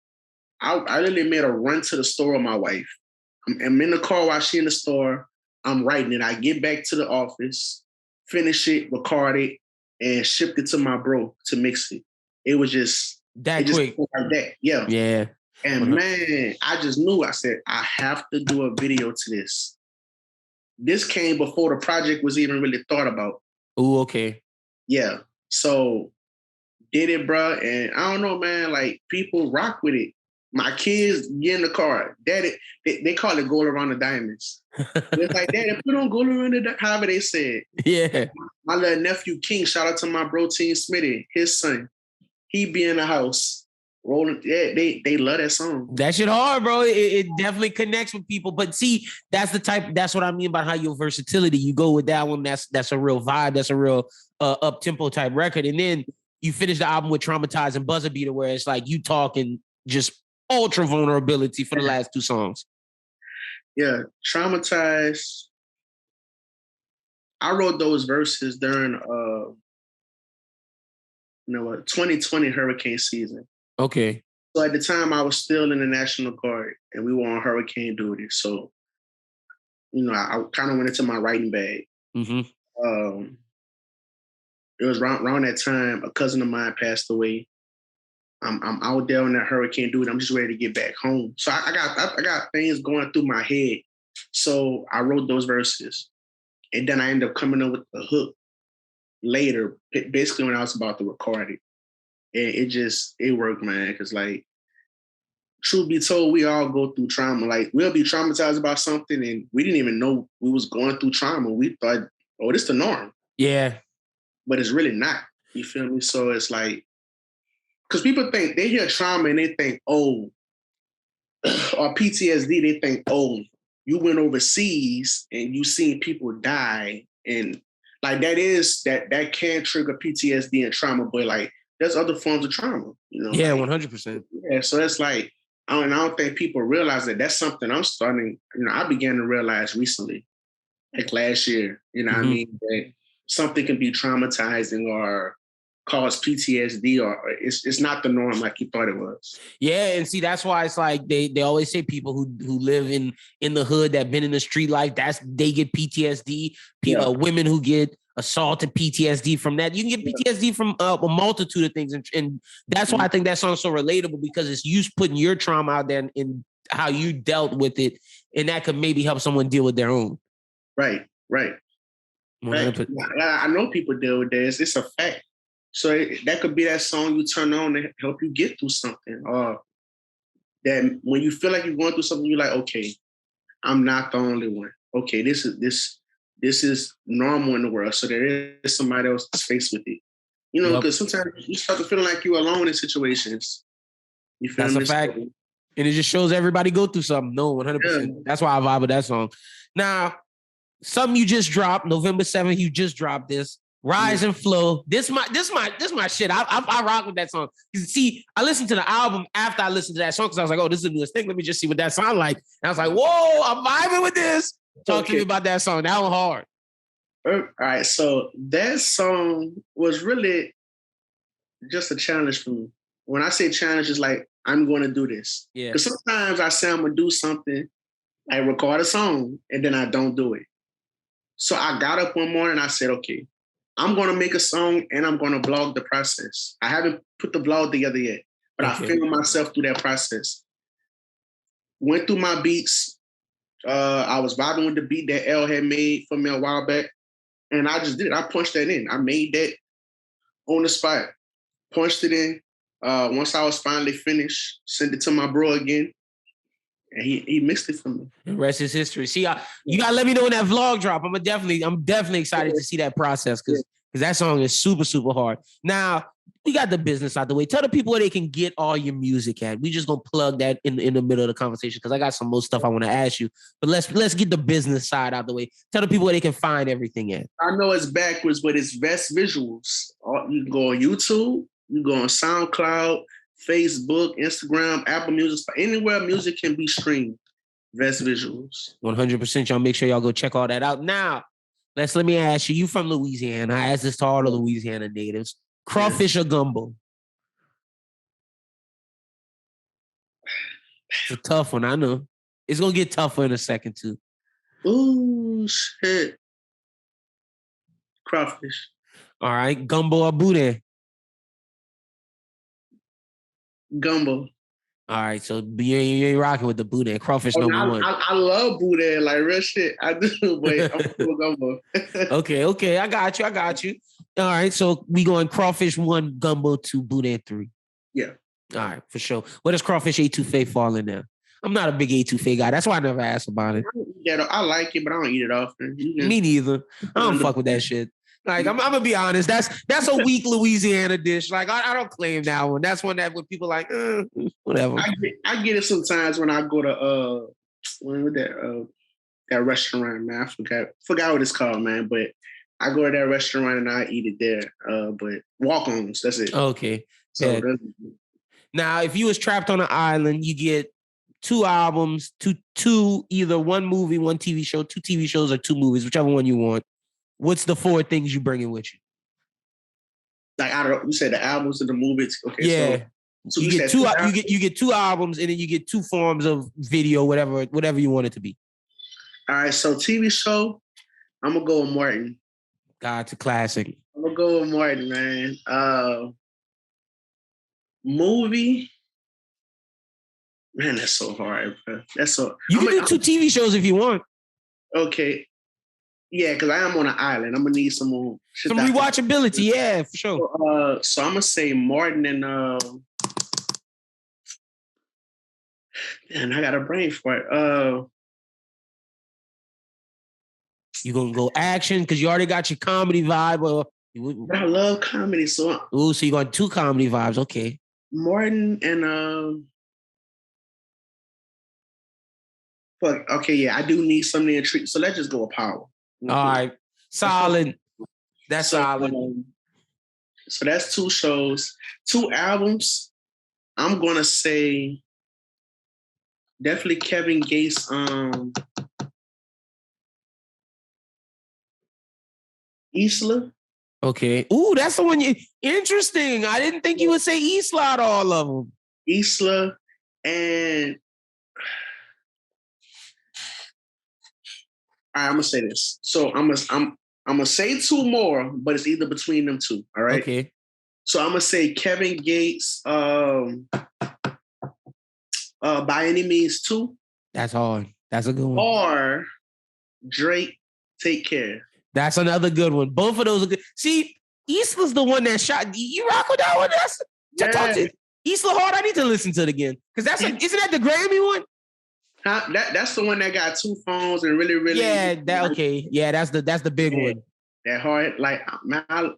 I literally made a run to the store with my wife. I'm in the car while she's in the store. I'm writing it. I get back to the office, finish it, record it, and shipped it to my bro to mix it. It was just that quick. Just like that. Yeah. Yeah. And man, I just knew. I said, I have to do a video to this. This came before the project was even really thought about. Oh, okay. Yeah. So did it, bro. And I don't know, man, like people rock with it. My kids get in the car. Daddy, they call it gold around the diamonds. It's like, Daddy, put on gold around the however they said. Yeah. My little nephew King, shout out to my bro Team Smitty, his son. He be in the house rolling. Yeah, they love that song. That shit hard, bro. It definitely connects with people. But see, that's what I mean about how your versatility. You go with that one. That's a real vibe. That's a real up tempo type record. And then you finish the album with Traumatized and Buzzer Beater, where it's like you talking just ultra vulnerability for the last two songs. Yeah, Traumatized. I wrote those verses during 2020 hurricane season. Okay. So at the time I was still in the National Guard and we were on hurricane duty. So, I kind of went into my writing bag. Mm-hmm. It was around that time a cousin of mine passed away. I'm out there on that hurricane duty. I'm just ready to get back home. So I got things going through my head. So I wrote those verses. And then I ended up coming up with the hook later, basically when I was about to record it. And it worked, man. Because, like, truth be told, we all go through trauma. Like, we'll be traumatized about something and we didn't even know we was going through trauma. We thought, oh, this is the norm. Yeah. But it's really not. You feel me? So it's like, because people think, they hear trauma and they think, oh, or PTSD, they think, oh, you went overseas and you seen people die. And like that can trigger PTSD and trauma, but like there's other forms of trauma, Yeah, like, 100%. Yeah, so it's like, I don't think people realize that that's something I'm starting, I began to realize recently, like last year, what I mean? That something can be traumatizing or cause PTSD, or it's not the norm like you thought it was. Yeah, and see, that's why it's like they always say people who live in the hood that been in the street life, they get PTSD. Women who get assaulted, PTSD from that. You can get PTSD from a multitude of things, and that's why I think that song's so relatable, because it's you putting your trauma out there and how you dealt with it, and that could maybe help someone deal with their own. Right. I know people deal with this. It's a fact. So that could be that song you turn on to help you get through something. Or that when you feel like you're going through something, you're like, okay, I'm not the only one. Okay, this is normal in the world. So there is somebody else that's faced with it. Because sometimes you start to feel like you're alone in situations. You feel that's a fact. And it just shows everybody go through something. No, 100%. Yeah. That's why I vibe with that song. Now, something you just dropped, November 7th, you just dropped this. Rise and Flow. This my shit. I rock with that song. See, I listened to the album after I listened to that song because I was like, oh, this is the newest thing. Let me just see what that sound like. And I was like, whoa, I'm vibing with this. Talk to me about that song. That one hard. All right. So that song was really just a challenge for me. When I say challenge, it's like, I'm going to do this. Yeah. Because sometimes I say I'm going to do something, I record a song, and then I don't do it. So I got up one morning and I said, okay, I'm going to make a song and I'm going to vlog the process. I haven't put the vlog together yet, but I filmed myself through that process. Went through my beats. I was vibing with the beat that L had made for me a while back. And I just did it. I punched that in. I made that on the spot. Punched it in. Once I was finally finished, sent it to my bro again. And he mixed it for me. The rest is history. See, you gotta let me know when that vlog drop. I'm definitely excited to see that process because that song is super, super hard. Now, we got the business out the way. Tell the people where they can get all your music at. We just gonna plug that in the middle of the conversation because I got some more stuff I want to ask you. But let's get the business side out the way. Tell the people where they can find everything at. I know it's backwards, but it's Ves Visuals. You can go on YouTube, you can go on SoundCloud, Facebook, Instagram, Apple Music, anywhere music can be streamed. Ves Visuals. 100%. Y'all make sure y'all go check all that out. Now, let me ask you. You from Louisiana? I asked this to all the Louisiana natives. Crawfish or gumbo? It's a tough one, I know. It's gonna get tougher in a second too. Ooh, shit. Crawfish. All right, gumbo or boudin? Gumbo. All right, so you ain't rocking with the boudin. Crawfish number one. I love boudin, like real shit. I do, but I'm gonna gumbo. Okay, I got you. All right, so we going crawfish 1, gumbo 2, boudin 3. Yeah. All right, for sure. Where does crawfish etouffee fall in there? I'm not a big etouffee guy. That's why I never asked about it. I like it, but I don't eat it often. Me neither. I don't fuck with that shit. Like, I'm gonna be honest. That's a weak Louisiana dish. Like, I don't claim that one. That's one that when people like, whatever. I get it sometimes when I go to that restaurant, man. I forgot what it's called, man. But I go to that restaurant and I eat it there. But walk-ons, that's it. Okay. So yeah. Now, if you was trapped on an island, you get 2 albums, two either 1 movie, 1 TV show, 2 TV shows, or 2 movies, whichever one you want. What's the 4 things you bringing with you? Like you said the albums and the movies. Okay, yeah. So you get 2. You get 2 albums, and then you get 2 forms of video, whatever you want it to be. All right. So TV show, I'm gonna go with Martin. God, it's a classic. I'm gonna go with Martin, man. Movie. Man, that's so hard, bro. That's so. You can do 2 TV shows if you want. Okay. Yeah, because I am on an island. I'm gonna need some more shit. Some rewatchability, yeah, for sure. So I'm gonna say Martin and man, I got a brain for it. You gonna go action because you already got your comedy vibe, or I love comedy, so so you got 2 comedy vibes, okay. Martin and okay, yeah, I do need something to treat. So let's just go with Power. All right, solid. That's solid. So that's 2 shows, 2 albums. I'm gonna say definitely Kevin Gates. Isla. Okay. Ooh, that's the one interesting. I didn't think you would say Isla out of all of them. Isla and I'm gonna say this. So I'm gonna say 2 more, but it's either between them 2. All right. Okay. So I'm gonna say Kevin Gates. By Any Means 2. That's hard. That's a good one. Or Drake, Take Care. That's another good one. Both of those are good. See, Isla's the one that shot. You rock with that one? Isla hard. I need to listen to it again because isn't that the Grammy one? That's the one that got 2 phones and really, really. Yeah. Okay. Yeah. That's the big one. That hard. Like, man, I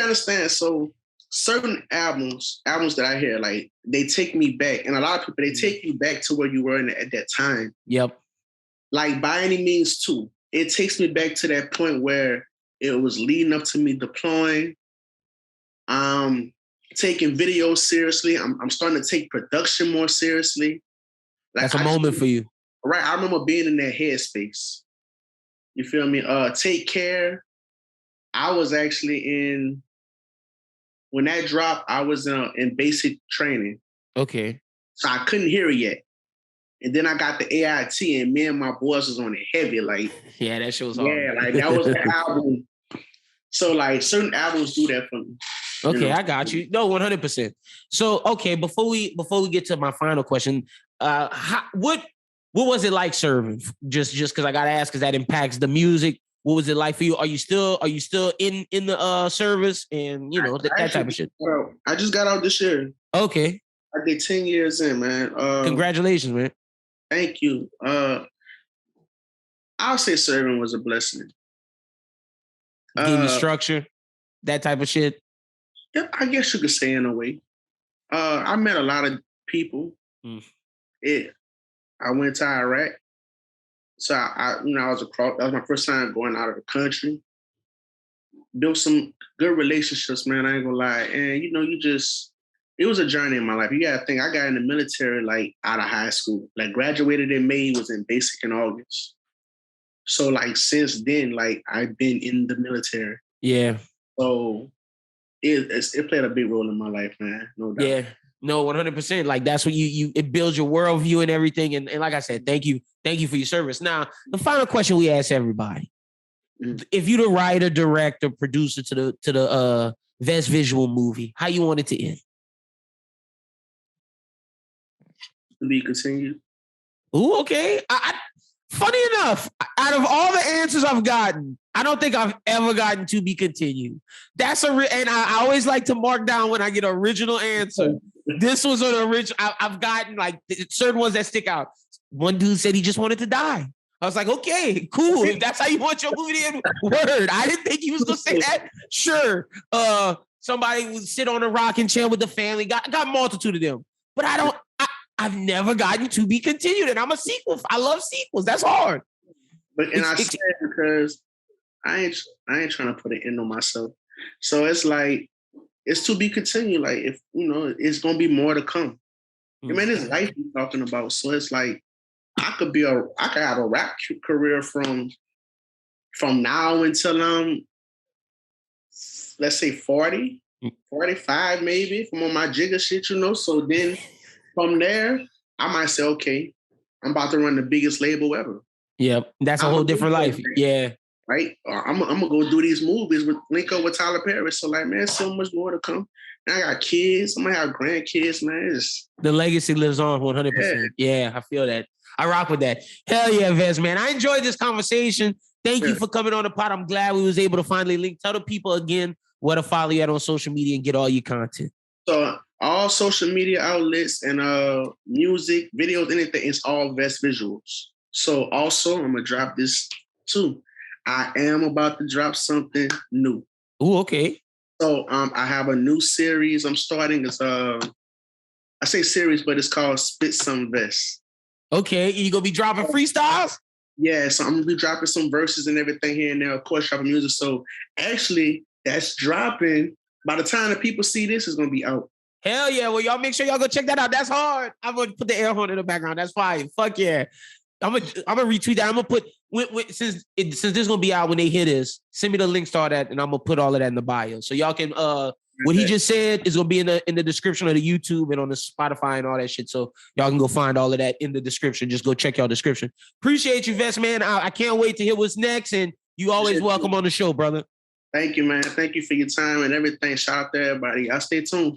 understand. So certain albums that I hear, like they take me back, and a lot of people they take you back to where you were at that time. Yep. Like By Any Means 2. It takes me back to that point where it was leading up to me deploying. Taking videos seriously. I'm starting to take production more seriously. Like, that's a moment for you. Right. I remember being in that headspace. You feel me? Take Care. I was actually when that dropped, I was in basic training. Okay. So I couldn't hear it yet. And then I got the AIT, and me and my boys was on it heavy. Like, yeah, that shit was hard. Yeah, like that was the album. So like certain albums do that for me. Okay, you know? I got you. No, 100%. So okay, before we get to my final question, what was it like serving? Just because I gotta ask, because that impacts the music. What was it like for you? Are you still in the service and that type of shit? Bro, I just got out this year. Okay. I did 10 years in, man. Congratulations, man. Thank you. I'll say serving was a blessing. Gave you structure, that type of shit. Yeah, I guess you could say in a way. I met a lot of people. I went to Iraq. So I was across. That was my first time going out of the country. Built some good relationships, man. I ain't gonna lie. And it was a journey in my life. You gotta think, I got in the military like out of high school. Like graduated in May, was in basic in August. So like since then, like I've been in the military. Yeah. So it played a big role in my life, man. No doubt. Yeah. No, 100%. Like that's what it builds your worldview and everything. And like I said, thank you for your service. Now, the final question we ask everybody: if you're the writer, director, producer to the Ves Visual movie, how you want it to end? To be continued. Ooh, okay. Funny enough, out of all the answers I've gotten, I don't think I've ever gotten to be continued. That's and I always like to mark down when I get an original answer. This was an original. I've gotten like certain ones that stick out. One dude said he just wanted to die. I was like, okay, cool. If that's how you want your movie to end, word. I didn't think he was gonna say that. Sure. Somebody would sit on a rocking chair with the family. Got a multitude of them, but I've never gotten to be continued, and I'm a sequel. I love sequels. That's hard. But I say it because I ain't trying to put an end on myself. So it's like it's to be continued. Like if it's gonna be more to come. I mean, it's life we're talking about. So it's like I could have a rap career from now until I'm, let's say 40, 45 maybe, from on my Jigga shit, So then from there, I might say, okay, I'm about to run the biggest label ever. Yep, that's a whole different life. Yeah. Right? I'm gonna go do these movies link up with Tyler Perry. So like, man, so much more to come. Now I got kids. I'm gonna have grandkids, man. The legacy lives on 100%. Yeah, I feel that. I rock with that. Hell yeah, Ves, man. I enjoyed this conversation. Thank you for coming on the pod. I'm glad we was able to finally link. Tell the people again where to follow you at on social media and get all your content. So all social media outlets and music, videos, anything, it's all Ves Visuals. So also, I'm gonna drop this too. I am about to drop something new. Ooh, okay. So I have a new series I'm starting. It's I say series, but it's called Spit Some Ves. Okay, you gonna be dropping freestyles? Yeah, so I'm gonna be dropping some verses and everything here and there. Of course, dropping music. So actually, that's dropping. By the time the people see this, it's gonna be out. Hell yeah! Well, y'all make sure y'all go check that out. That's hard. I'm gonna put the air horn in the background. That's fine. Fuck yeah! I'm gonna retweet that. I'm gonna put since this is gonna be out when they hear this. Send me the links to all that, and I'm gonna put all of that in the bio so y'all can. What he just said is gonna be in the description of the YouTube and on the Spotify and all that shit. So y'all can go find all of that in the description. Just go check y'all description. Appreciate you, Ves, man. I can't wait to hear what's next. And you always welcome on the show, brother. Thank you, man. Thank you for your time and everything. Shout out to everybody. Y'all stay tuned.